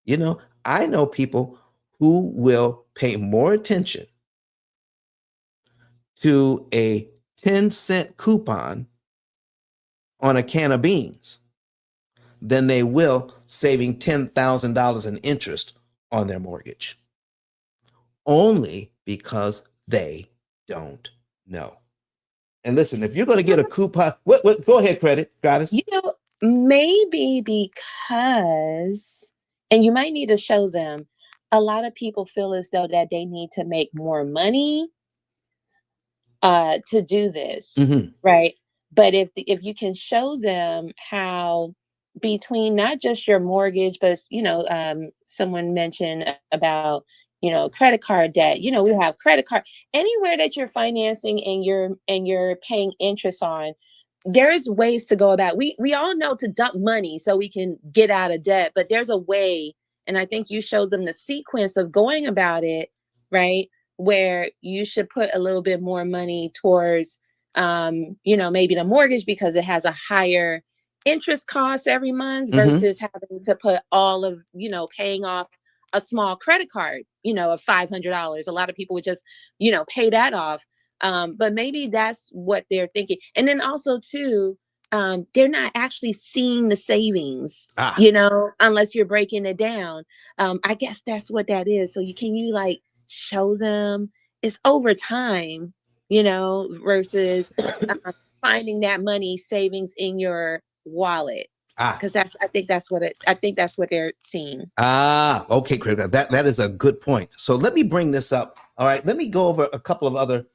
Speaker 1: You know, I know people who will pay more attention to a 10-cent coupon on a can of beans than they will saving $10,000 in interest on their mortgage, only because they don't know. And listen, if you're going to get a coupon, go ahead, Goddess.
Speaker 2: Maybe because, and you might need to show them, a lot of people feel as though that they need to make more money to do this, right? But if you can show them how between not just your mortgage, but someone mentioned about credit card debt. We have credit card anywhere that you're financing and you're paying interest on. There's ways to go about. We all know to dump money so we can get out of debt, but there's a way, and I think you showed them the sequence of going about it, right? Where you should put a little bit more money towards maybe the mortgage because it has a higher interest cost every month versus having to put all of paying off a small credit card of $500. A lot of people would just pay that off, but maybe that's what they're thinking. And then also too, they're not actually seeing the savings, unless you're breaking it down. I guess that's what that is. So you like show them it's over time, versus finding that money savings in your wallet. Because I think that's what they're seeing.
Speaker 1: Okay, Craig. That is a good point. So let me bring this up. All right, let me go over a couple of other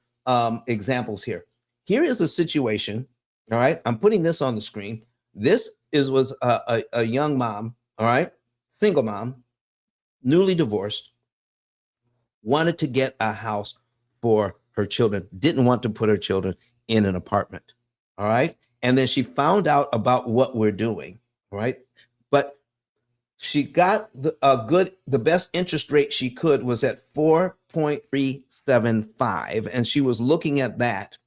Speaker 1: examples here. Here is a situation. All right, I'm putting this on the screen. This was a young mom. All right, single mom, newly divorced, wanted to get a house for her children, didn't want to put her children in an apartment. All right, and then she found out about what we're doing. All right, but she got the best interest rate she could was at 4.375, and she was looking at that,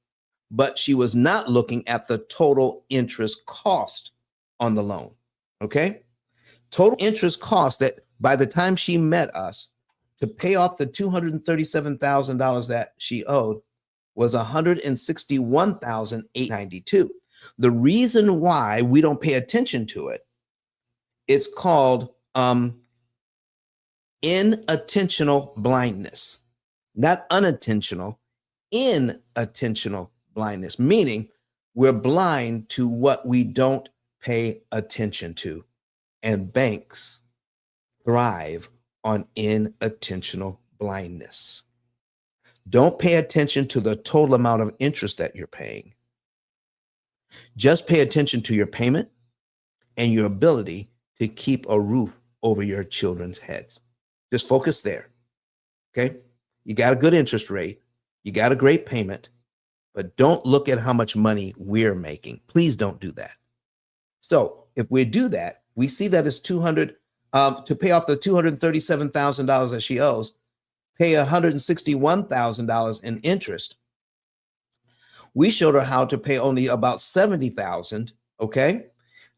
Speaker 1: but she was not looking at the total interest cost on the loan. Okay, total interest cost that by the time she met us to pay off the $237,000 that she owed was $161,892. The reason why we don't pay attention to it, it's called inattentional blindness, not unintentional, inattentional blindness, meaning we're blind to what we don't pay attention to. And banks thrive on inattentional blindness. Don't pay attention to the total amount of interest that you're paying. Just pay attention to your payment and your ability to keep a roof over your children's heads. Just focus there. Okay? You got a good interest rate. You got a great payment, but don't look at how much money we're making. Please don't do that. So if we do that, we see that it's $200 to pay off the $237,000 that she owes, pay $161,000 in interest. We showed her how to pay only about $70,000, okay,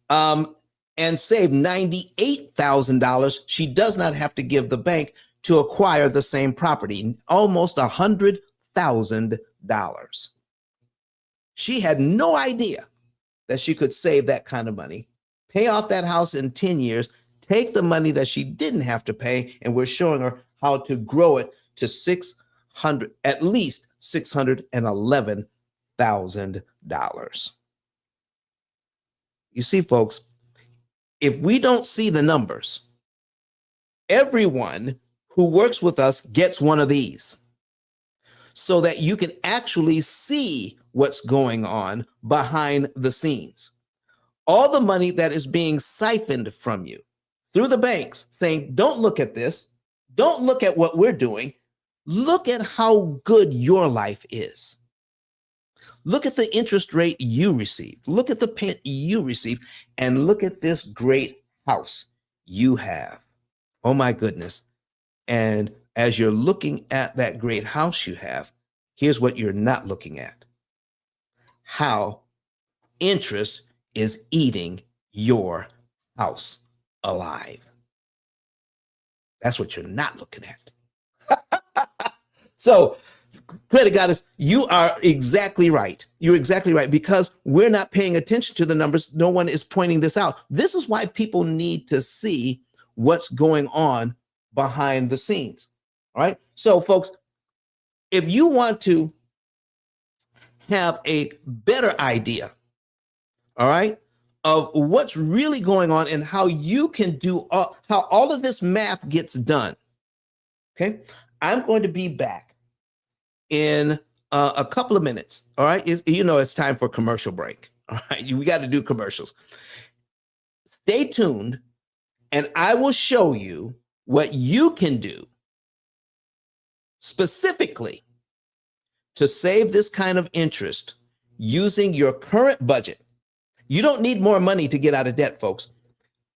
Speaker 1: and save $98,000. She does not have to give the bank to acquire the same property, almost $100,000. She had no idea that she could save that kind of money, pay off that house in 10 years, take the money that she didn't have to pay, and we're showing her how to grow it to at least $611,000. You see, folks, if we don't see the numbers, everyone who works with us gets one of these so that you can actually see what's going on behind the scenes. all the money that is being siphoned from you through the banks, saying, don't look at this. Don't look at what we're doing. Look at how good your life is. Look at the interest rate you receive. Look at the payment you receive, and look at this great house you have. Oh my goodness. And as you're looking at that great house you have, here's what you're not looking at: how interest is eating your house alive. That's what you're not looking at. So, credit goddess, you are exactly right. You're exactly right, because we're not paying attention to the numbers. No one is pointing this out. This is why people need to see what's going on behind the scenes. All right. So, folks, if you want to have a better idea, all right, of what's really going on and how you can do how all of this math gets done, okay, I'm going to be back in a couple of minutes. All right. It's time for commercial break. All right. We got to do commercials. Stay tuned, and I will show you what you can do specifically to save this kind of interest using your current budget. You don't need more money to get out of debt, folks,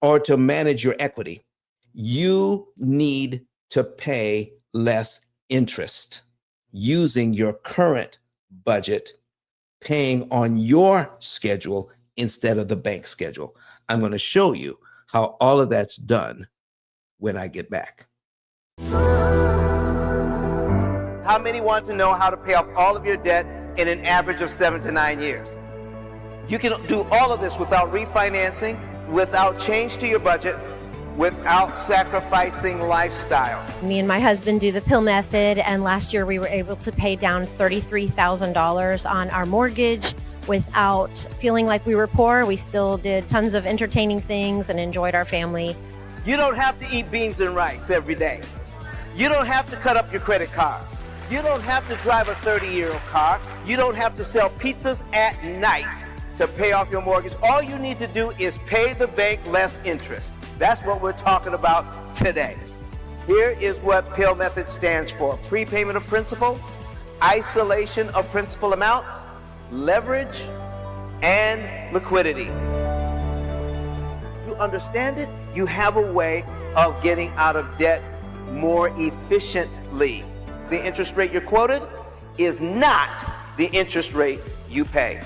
Speaker 1: or to manage your equity. You need to pay less interest using your current budget, paying on your schedule instead of the bank schedule. I'm going to show you how all of that's done when I get back. How many want to know how to pay off all of your debt in an average of 7 to 9 years? You can do all of this without refinancing, without change to your budget, without sacrificing lifestyle.
Speaker 3: Me and my husband do the P.I.L.L method, and last year we were able to pay down $33,000 on our mortgage without feeling like we were poor. We still did tons of entertaining things and enjoyed our family.
Speaker 1: You don't have to eat beans and rice every day. You don't have to cut up your credit cards. You don't have to drive a 30-year-old car. You don't have to sell pizzas at night to pay off your mortgage. All you need to do is pay the bank less interest. That's what we're talking about today. Here is what P.I.L.L method stands for: prepayment of principal, isolation of principal amounts, leverage, and liquidity. You understand it? You have a way of getting out of debt more efficiently. The interest rate you're quoted is not the interest rate you pay.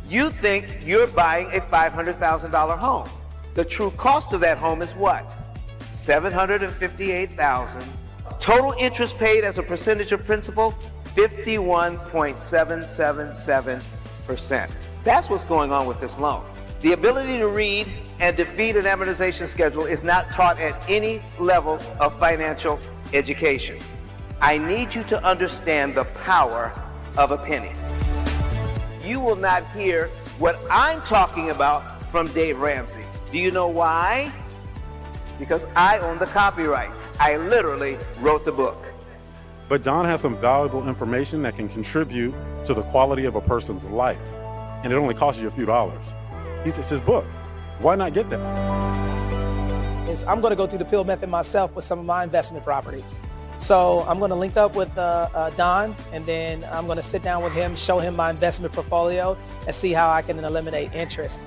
Speaker 1: You think you're buying a $500,000 home. The true cost of that home is what? $758,000. Total interest paid as a percentage of principal, 51.777%. That's what's going on with this loan. The ability to read and defeat an amortization schedule is not taught at any level of financial education. I need you to understand the power of a penny. You will not hear what I'm talking about from Dave Ramsey. Do you know why? Because I own the copyright. I literally wrote the book.
Speaker 4: But Don has some valuable information that can contribute to the quality of a person's life. And it only costs you a few dollars. It's his book. Why not get that?
Speaker 5: I'm going to go through the P.I.L.L method myself with some of my investment properties. So I'm going to link up with Don, and then I'm going to sit down with him, show him my investment portfolio, and see how I can eliminate interest.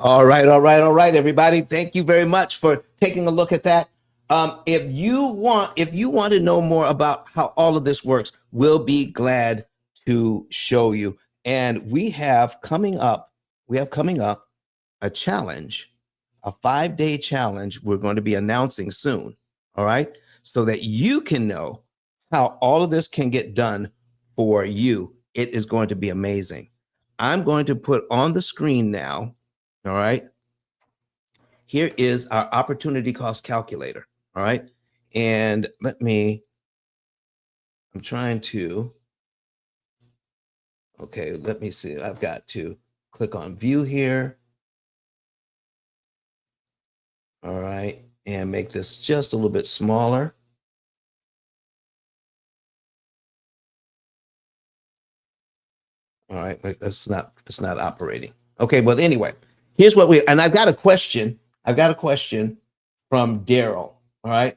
Speaker 1: All right, everybody. Thank you very much for taking a look at that. If you want to know more about how all of this works, we'll be glad to show you. And we have coming up a challenge, a 5-day challenge we're going to be announcing soon. All right. So that you can know how all of this can get done for you. It is going to be amazing. I'm going to put on the screen now. All right. Here is our opportunity cost calculator. All right. And I'm trying to, okay, let me see. I've got to click on view here. All right. And make this just a little bit smaller. All right, it's not operating. Okay, but anyway, here's what and I've got a question. I've got a question from Daryl. All right,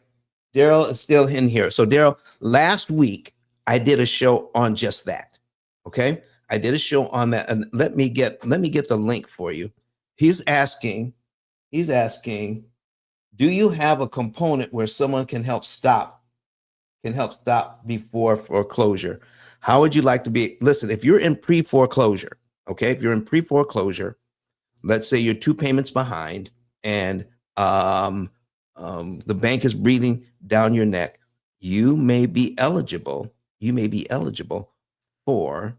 Speaker 1: Daryl is still in here. So Daryl, last week I did a show on just that. Okay, I did a show on that, and let me get the link for you. He's asking, do you have a component where someone can help stop before foreclosure? How would you like to be? Listen, if you're in pre-foreclosure, okay, if you're in pre-foreclosure, let's say you're 2 payments behind, and the bank is breathing down your neck, you may be eligible. You may be eligible for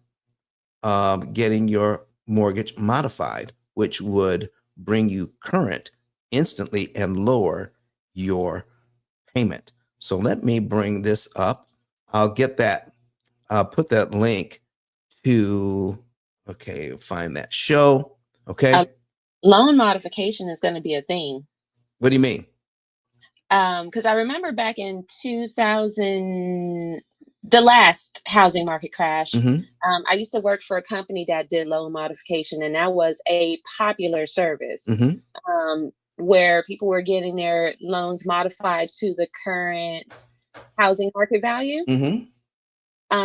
Speaker 1: getting your mortgage modified, which would bring you current instantly and lower your payment. So let me bring this up. I'll get that. I'll put that link to, okay, find that show. Okay.
Speaker 2: Loan modification is going to be a thing.
Speaker 1: What do you mean?
Speaker 2: Because I remember back in 2000, the last housing market crash, I used to work for a company that did loan modification, and that was a popular service where people were getting their loans modified to the current housing market value.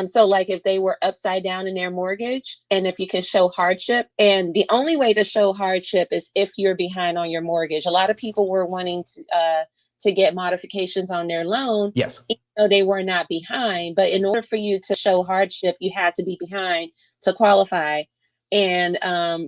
Speaker 2: So like if they were upside down in their mortgage, and if you can show hardship, and the only way to show hardship is if you're behind on your mortgage. A lot of people were wanting to get modifications on their loan.
Speaker 1: Yes.
Speaker 2: Even though they were not behind, but in order for you to show hardship, you had to be behind to qualify. And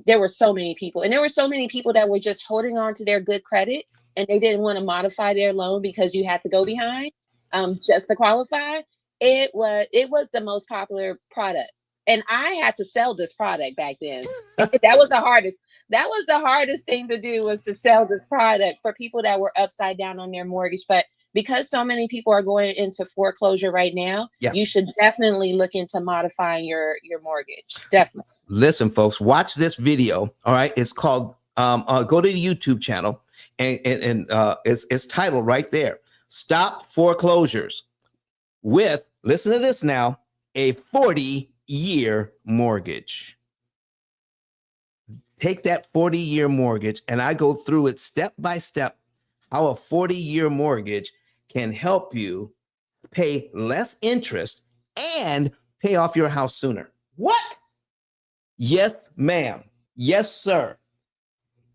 Speaker 2: there were so many people, that were just holding on to their good credit, and they didn't want to modify their loan because you had to go behind just to qualify. It was the most popular product, and I had to sell this product back then. That was the hardest thing to do, was to sell this product for people that were upside down on their mortgage. But because so many people are going into foreclosure right now, you should definitely look into modifying your mortgage. Definitely.
Speaker 1: Listen, folks, watch this video. All right, it's called go to the YouTube channel, and it's titled right there, "Stop Foreclosures with," listen to this now, "a 40-year mortgage." Take that 40-year mortgage, and I go through it step by step, how a 40-year mortgage can help you pay less interest and pay off your house sooner. What? Yes, ma'am. Yes, sir.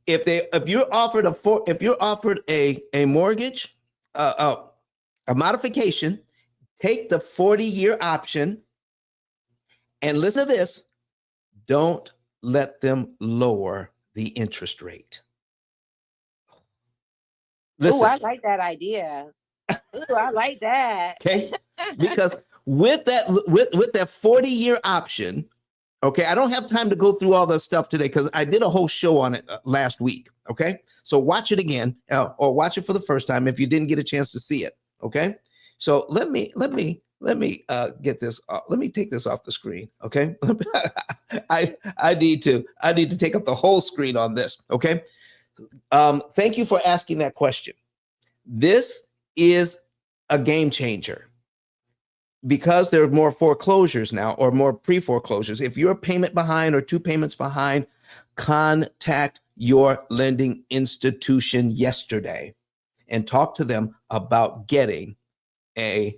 Speaker 1: If you're offered a mortgage, a modification, take the 40-year option, and listen to this, don't let them lower the interest rate. Listen.
Speaker 2: Oh, I like that idea. Oh, I like that.
Speaker 1: Okay, because with that 40-year option, okay, I don't have time to go through all the stuff today because I did a whole show on it last week. Okay, so watch it again or watch it for the first time if you didn't get a chance to see it. Okay, so let me get this. Let me take this off the screen. Okay, I need to take up the whole screen on this. Okay, thank you for asking that question. This is a game changer because there are more foreclosures now, or more pre-foreclosures. If you're a payment behind or 2 payments behind, contact your lending institution yesterday and talk to them about getting a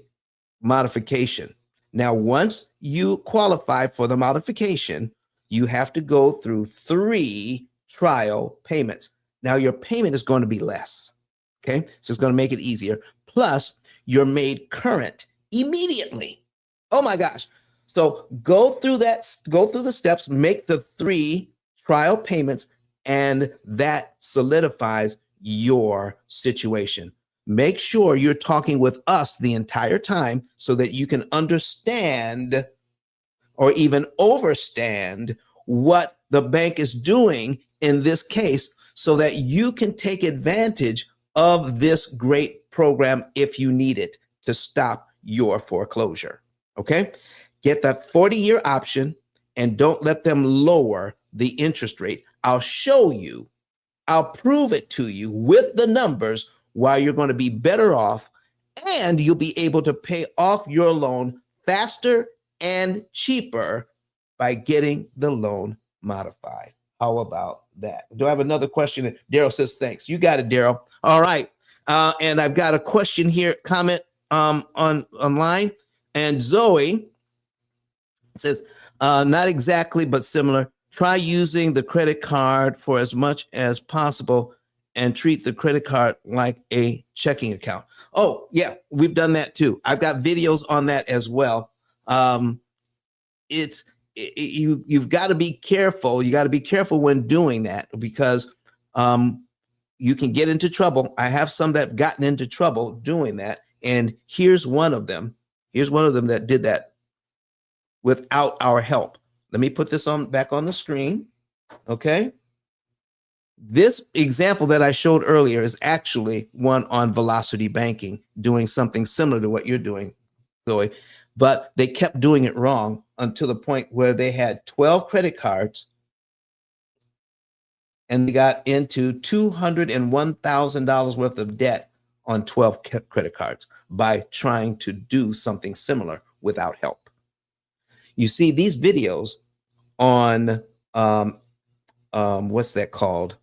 Speaker 1: modification. Now, once you qualify for the modification, you have to go through 3 trial payments. Now, your payment is going to be less. Okay, so it's going to make it easier. Plus, you're made current immediately. Oh my gosh. So go through the steps, make the 3 trial payments, and that solidifies your situation. Make sure you're talking with us the entire time so that you can understand or even overstand what the bank is doing in this case, so that you can take advantage of this great program if you need it to stop your foreclosure. Okay? Get that 40-year option and don't let them lower the interest rate. I'll show you, I'll prove it to you with the numbers why you're going to be better off, and you'll be able to pay off your loan faster and cheaper by getting the loan modified. How about that? Do I have another question? Daryl says, thanks. You got it, Daryl. All right. And I've got a question here, comment online. And Zoe says, not exactly, but similar. Try using the credit card for as much as possible and treat the credit card like a checking account. Oh, yeah, we've done that too. I've got videos on that as well. You've got to be careful. You got to be careful when doing that because you can get into trouble. I have some that have gotten into trouble doing that. And here's one of them. Here's one of them that did that without our help. Let me put this back on the screen. Okay. This example that I showed earlier is actually one on velocity banking, doing something similar to what you're doing, Zoe, but they kept doing it wrong until the point where they had 12 credit cards and they got into $201,000 worth of debt on 12 credit cards by trying to do something similar without help. You see these videos on, what's that called?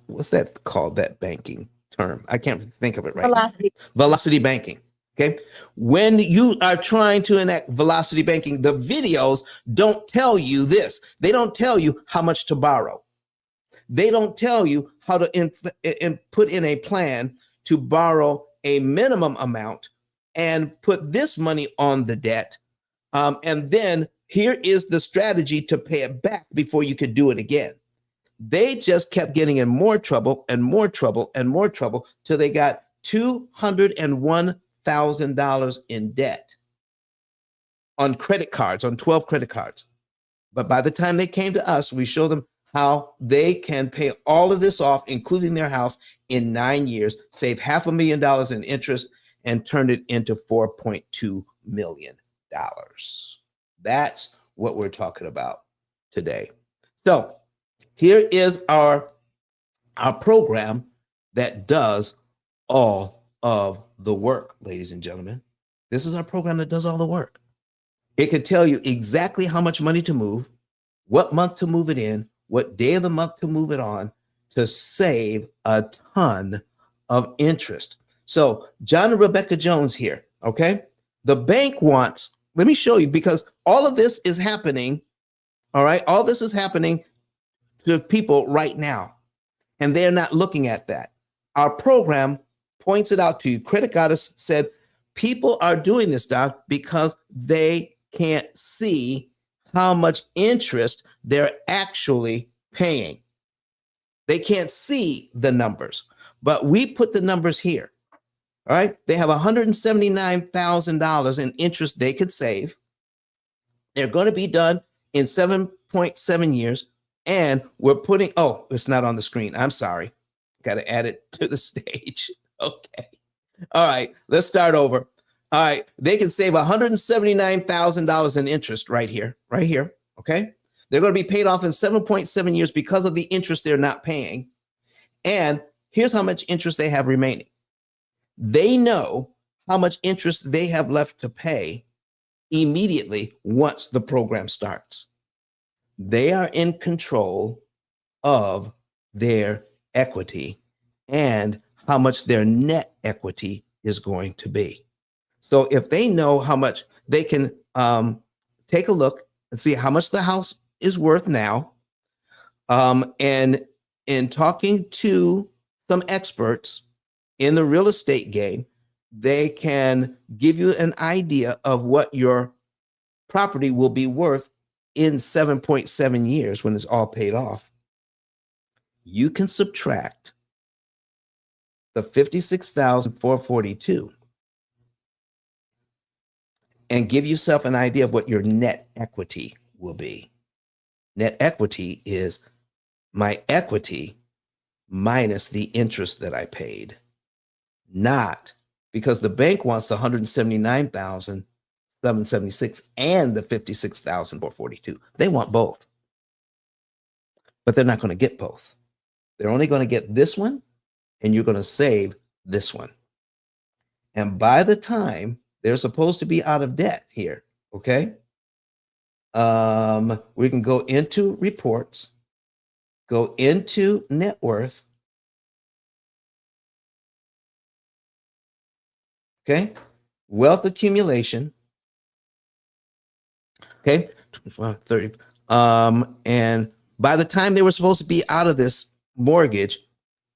Speaker 1: What's that called, that banking term? I can't think of it right now. Velocity banking. Okay. When you are trying to enact velocity banking, the videos don't tell you this. They don't tell you how much to borrow. They don't tell you how to put in a plan to borrow a minimum amount and put this money on the debt. And then here is the strategy to pay it back before you could do it again. They just kept getting in more trouble and more trouble and more trouble till they got $201,000 in debt on credit cards, on 12 credit cards. But by the time they came to us, we showed them how they can pay all of this off, including their house, in 9 years, save $500,000 in interest, and turn it into $4.2 million. That's what we're talking about today. So here is our program that does all of the work, ladies and gentlemen. This is our program that does all the work. It can tell you exactly how much money to move, what month to move it in, what day of the month to move it on, to save a ton of interest. So John and Rebecca Jones here, okay? The bank wants, let me show you, because all of this is happening, all right? All this is happening to people right now, and they're not looking at that. Our program points it out to you. Credit Goddess said, people are doing this, Doc, because they can't see how much interest they're actually paying. They can't see the numbers, but we put the numbers here. All right. They have $179,000 in interest they could save. They're going to be done in 7.7 years. And we're putting, oh, it's not on the screen. I'm sorry. Got to add it to the stage. Okay. All right. Let's start over. All right. They can save $179,000 in interest right here. Okay. They're going to be paid off in 7.7 years because of the interest they're not paying. And here's how much interest they have remaining. They know how much interest they have left to pay immediately once the program starts. They are in control of their equity and how much their net equity is going to be. So if they know how much, they can take a look and see how much the house is worth now. And in talking to some experts in the real estate game, they can give you an idea of what your property will be worth in 7.7 years when it's all paid off. You can subtract the $56,442 and give yourself an idea of what your net equity will be. Net equity is my equity minus the interest that I paid. Not because the bank wants the $179,776 and the $56,442. They want both. But they're not going to get both. They're only going to get this one, and you're going to save this one. And by the time they're supposed to be out of debt here, okay? We can go into reports, go into net worth. Okay. Wealth accumulation. Okay. 25, 30. And by the time they were supposed to be out of this mortgage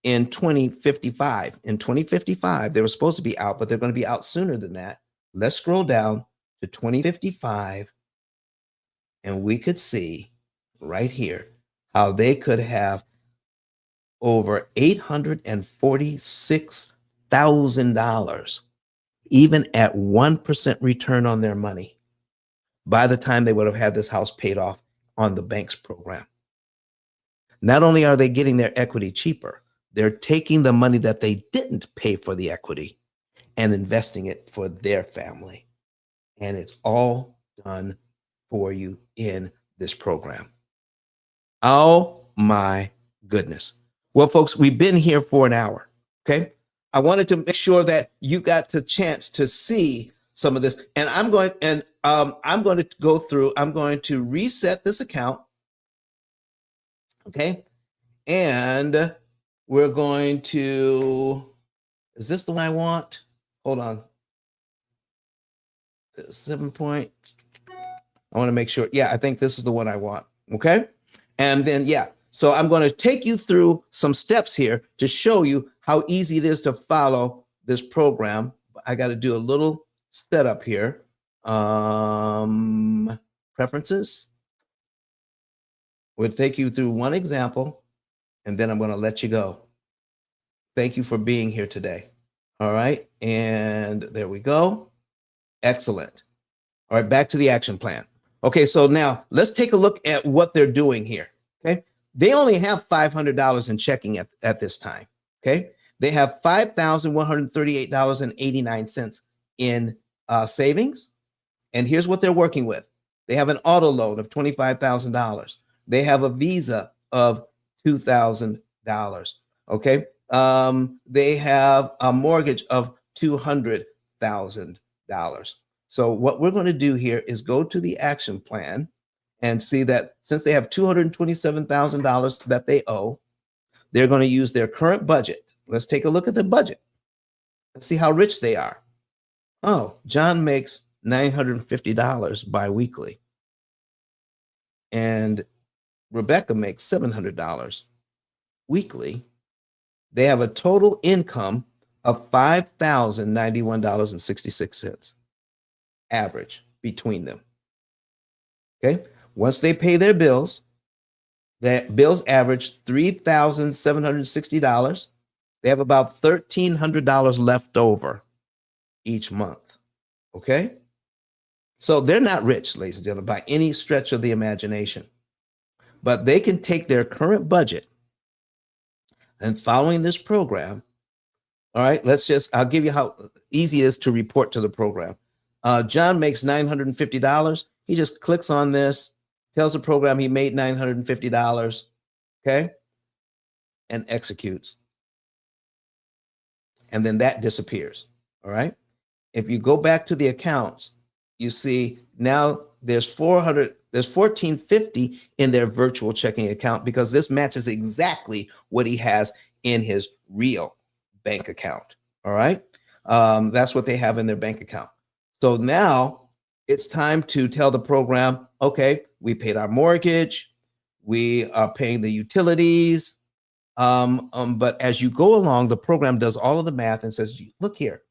Speaker 1: in 2055, they were supposed to be out, but they're going to be out sooner than that. Let's scroll down to 2055, and we could see right here how they could have over $846,000, even at 1% return on their money, by the time they would have had this house paid off on the bank's program. Not only are they getting their equity cheaper, they're taking the money that they didn't pay for the equity and investing it for their family. And it's all done for you in this program. Oh my goodness. Well, folks, we've been here for an hour. Okay. I wanted to make sure that you got the chance to see some of this. And I'm going to go through, I'm going to reset this account. Okay. And we're going to, is this the one I want? Hold on. 7 point. I want to make sure. Yeah, I think this is the one I want. Okay. And then, yeah. So I'm going to take you through some steps here to show you how easy it is to follow this program. I got to do a little setup here. Preferences. We'll take you through one example, and then I'm going to let you go. Thank you for being here today. All right. And there we go. Excellent. All right. Back to the action plan. Okay. So now let's take a look at what they're doing here. Okay. They only have $500 in checking at this time. Okay. They have $5,138.89 in savings. And here's what they're working with. They have an auto loan of $25,000. They have a Visa of $2,000. Okay. They have a mortgage of $200,000. So what we're going to do here is go to the action plan and see that since they have $227,000 that they owe, they're going to use their current budget. Let's take a look at the budget. Let's see how rich they are. Oh, John makes $950 biweekly. And Rebecca makes $700 weekly. They have a total income of $5,091.66 average between them. Okay. Once they pay their bills average $3,760. They have about $1,300 left over each month. Okay. So they're not rich, ladies and gentlemen, by any stretch of the imagination, but they can take their current budget and following this program. All right, I'll give you how easy it is to report to the program. John makes $950. He just clicks on this, tells the program he made $950, okay, and executes. And then that disappears, all right? If you go back to the accounts, you see now there's $1,450 in their virtual checking account because this matches exactly what he has in his real bank account, all right? That's what they have in their bank account. So now it's time to tell the program, okay, we paid our mortgage, we are paying the utilities, but as you go along, the program does all of the math and says, look here,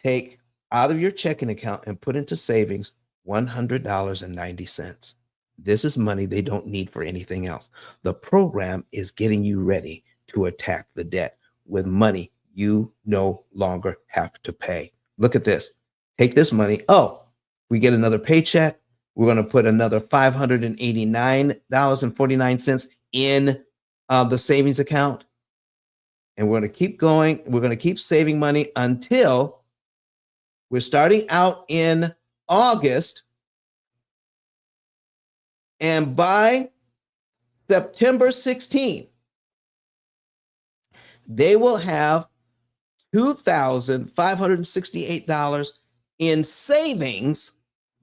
Speaker 1: take out of your checking account and put into savings $100.90. This is money they don't need for anything else. The program is getting you ready to attack the debt with money you no longer have to pay. Look at this. Take this money. Oh, we get another paycheck. We're going to put another $589.49 in the savings account. And we're going to keep going. We're going to keep saving money until we're starting out in August. And by September 16th, they will have $2,568 in savings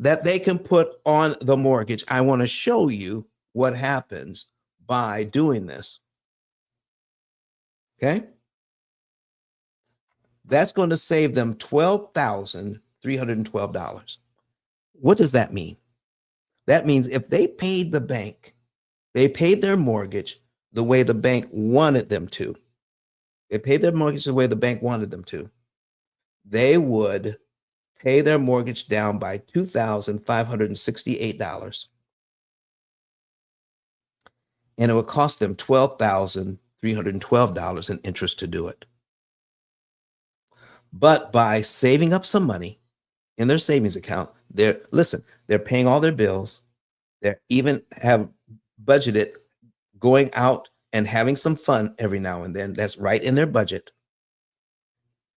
Speaker 1: that they can put on the mortgage. I want to show you what happens by doing this. Okay? That's going to save them $12,312. What does that mean? That means if they paid the bank, they paid their mortgage the way the bank wanted them to. They paid their mortgage the way the bank wanted them to. They would pay their mortgage down by $2,568. And it would cost them $12,312 in interest to do it. But by saving up some money in their savings account, they're paying all their bills. They even have budgeted going out and having some fun every now and then. That's right in their budget.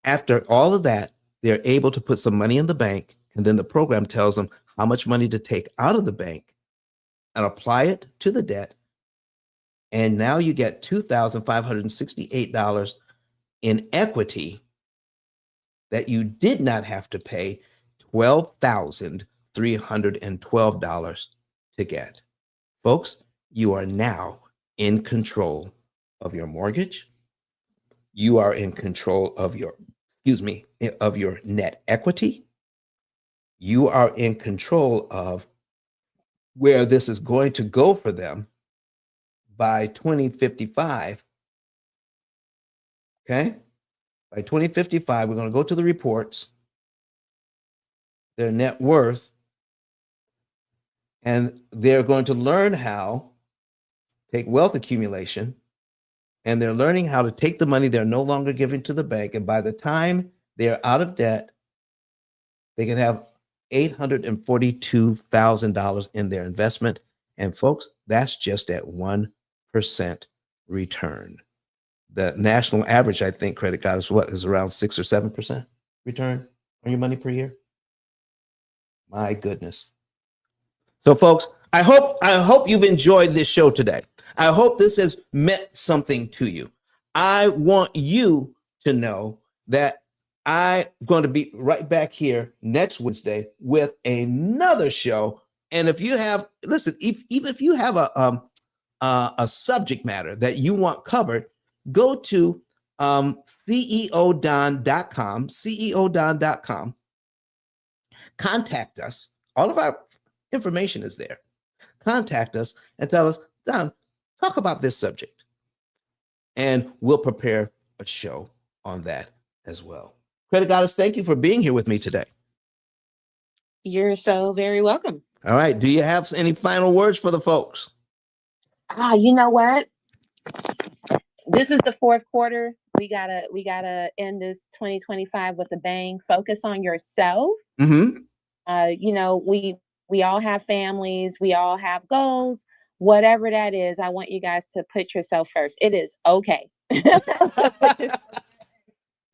Speaker 1: After all of that, they're able to put some money in the bank, and then the program tells them how much money to take out of the bank and apply it to the debt. And now you get $2,568 in equity that you did not have to pay $12,312 to get. Folks, you are now in control of your mortgage. You are in control of your, of your net equity. You are in control of where this is going to go for them by 2055. Okay? By 2055, we're going to go to the reports, their net worth, and they're going to learn how to take wealth accumulation, and they're learning how to take the money they're no longer giving to the bank. And by the time they're out of debt, they can have $842,000 in their investment. And folks, that's just at 1% return. The national average, I think, Credit God is around 6 or 7% return on your money per year. My goodness. So, folks, I hope you've enjoyed this show today. I hope this has meant something to you. I want you to know that I'm going to be right back here next Wednesday with another show. And if you have, even if you have a subject matter that you want covered, go to ceodon.com, contact us. All of our information is there. Contact us and tell us, Don, talk about this subject. And we'll prepare a show on that as well. Credit Goddess, thank you for being here with me today.
Speaker 2: You're so very welcome.
Speaker 1: All right. Do you have any final words for the folks?
Speaker 2: You know what? This is the fourth quarter. We gotta end this 2025 with a bang. Focus on yourself.
Speaker 1: Mm-hmm.
Speaker 2: We all have families. We all have goals. Whatever that is, I want you guys to put yourself first. It is okay.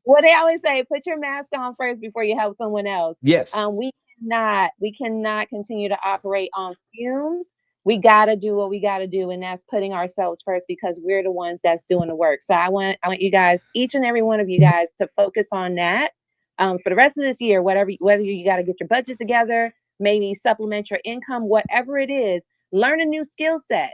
Speaker 2: What they always say, put your mask on first before you help someone else.
Speaker 1: Yes.
Speaker 2: We cannot continue to operate on fumes. We got to do what we got to do, and that's putting ourselves first, because we're the ones that's doing the work. So I want you guys, each and every one of you guys, to focus on that for the rest of this year. Whether you got to get your budget together, maybe supplement your income, whatever it is, learn a new skill set.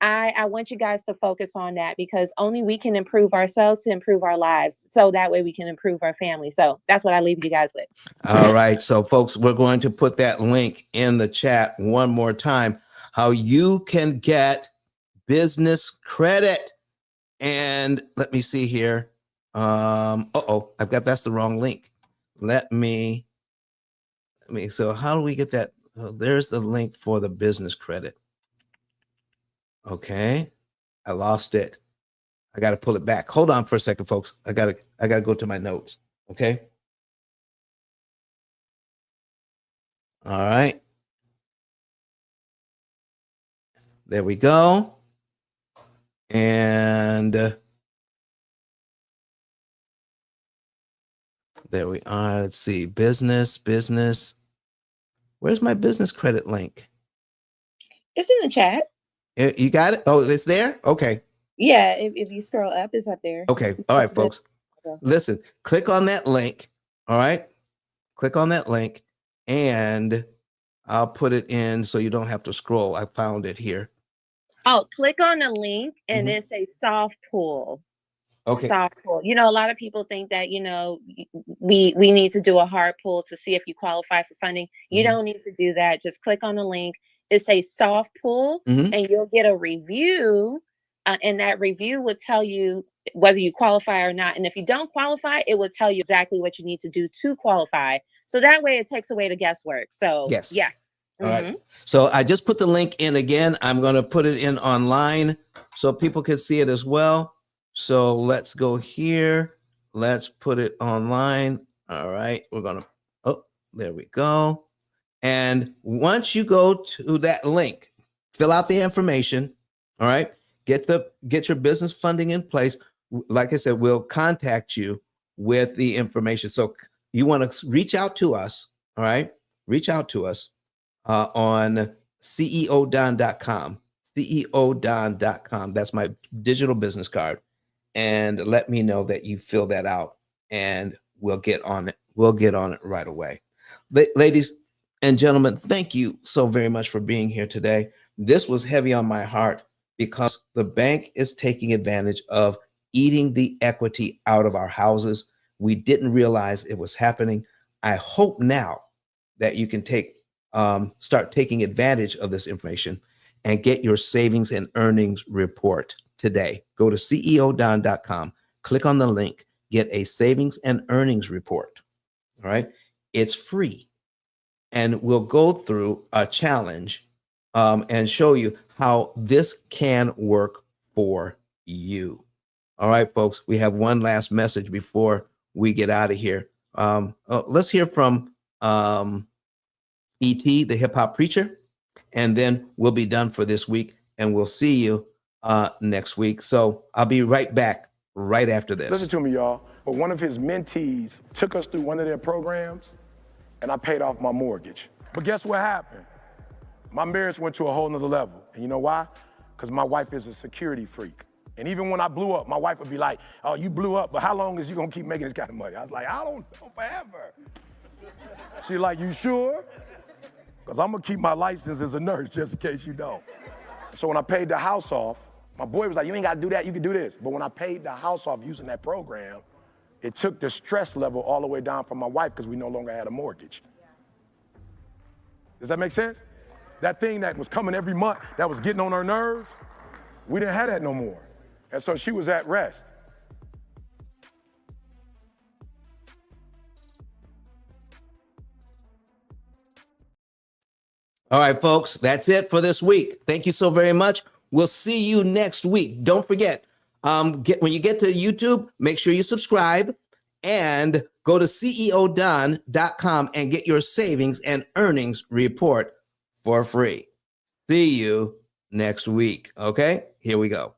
Speaker 2: I want you guys to focus on that, because only we can improve ourselves to improve our lives. So that way we can improve our family. So that's what I leave you guys with.
Speaker 1: All right. So folks, we're going to put that link in the chat one more time, how you can get business credit. And let me see here. That's the wrong link. So how do we get that? There's the link for the business credit. Okay, I lost it. I got to pull it back. Hold on for a second, folks. I gotta go to my notes. Okay. All right. There we go. And there we are. Let's see. Business. Where's my business credit link?
Speaker 2: It's in the chat.
Speaker 1: You got it? Oh, it's there? Okay.
Speaker 2: Yeah, if you scroll up, it's up there.
Speaker 1: Okay. All right, folks. Listen, click on that link. All right. Click on that link, and I'll put it in so you don't have to scroll. I found it here.
Speaker 2: Oh, click on the link and
Speaker 1: Mhm.
Speaker 2: it say soft pull.
Speaker 1: Okay.
Speaker 2: Soft pull. You know, a lot of people think that, you know, we need to do a hard pull to see if you qualify for funding. You
Speaker 1: Mhm.
Speaker 2: don't need to do that. Just click on the link. It says soft pull,
Speaker 1: Mhm.
Speaker 2: and you'll get a review. And that review will tell you whether you qualify or not. And if you don't qualify, it will tell you exactly what you need to do to qualify. So that way it takes away the guesswork. So
Speaker 1: Yes.
Speaker 2: yeah.
Speaker 1: All right. So I just put the link in again. I'm going to put it in online so people can see it as well. So let's go here. Let's put it online. All right. We're going to, oh, there we go. And once you go to that link, fill out the information. All right. Get your business funding in place. Like I said, we'll contact you with the information. So you want to reach out to us. All right. Reach out to us on ceodon.com. ceodon.com. That's my digital business card. And let me know that you fill that out and we'll get on it. We'll get on it right away. Ladies and gentlemen, thank you so very much for being here today. This was heavy on my heart because the bank is taking advantage of eating the equity out of our houses. We didn't realize it was happening. I hope now that you can start taking advantage of this information and get your savings and earnings report today. Go to ceodon.com, click on the link, get a savings and earnings report. All right. It's free. And we'll go through a challenge and show you how this can work for you. All right, folks, we have one last message before we get out of here. Let's hear from E.T., the hip hop preacher, and then we'll be done for this week and we'll see you next week. So I'll be right back right after this.
Speaker 6: Listen to me, y'all. But one of his mentees took us through one of their programs and I paid off my mortgage. But guess what happened? My marriage went to a whole nother level. And you know why? Because my wife is a security freak. And even when I blew up, my wife would be like, oh, you blew up, but how long is you gonna keep making this kind of money? I was like, I don't know, forever. She's like, you sure? Because I'm gonna keep my license as a nurse just in case you don't. So when I paid the house off, my boy was like, you ain't gotta do that, you can do this. But when I paid the house off using that program, it took the stress level all the way down from my wife because we no longer had a mortgage. Does that make sense? That thing that was coming every month, that was getting on her nerves, we didn't have that no more. And so she was at rest.
Speaker 1: All right, folks, that's it for this week. Thank you so very much. We'll see you next week. Don't forget, when you get to YouTube, make sure you subscribe and go to ceodon.com and get your savings and earnings report for free. See you next week. Okay, here we go.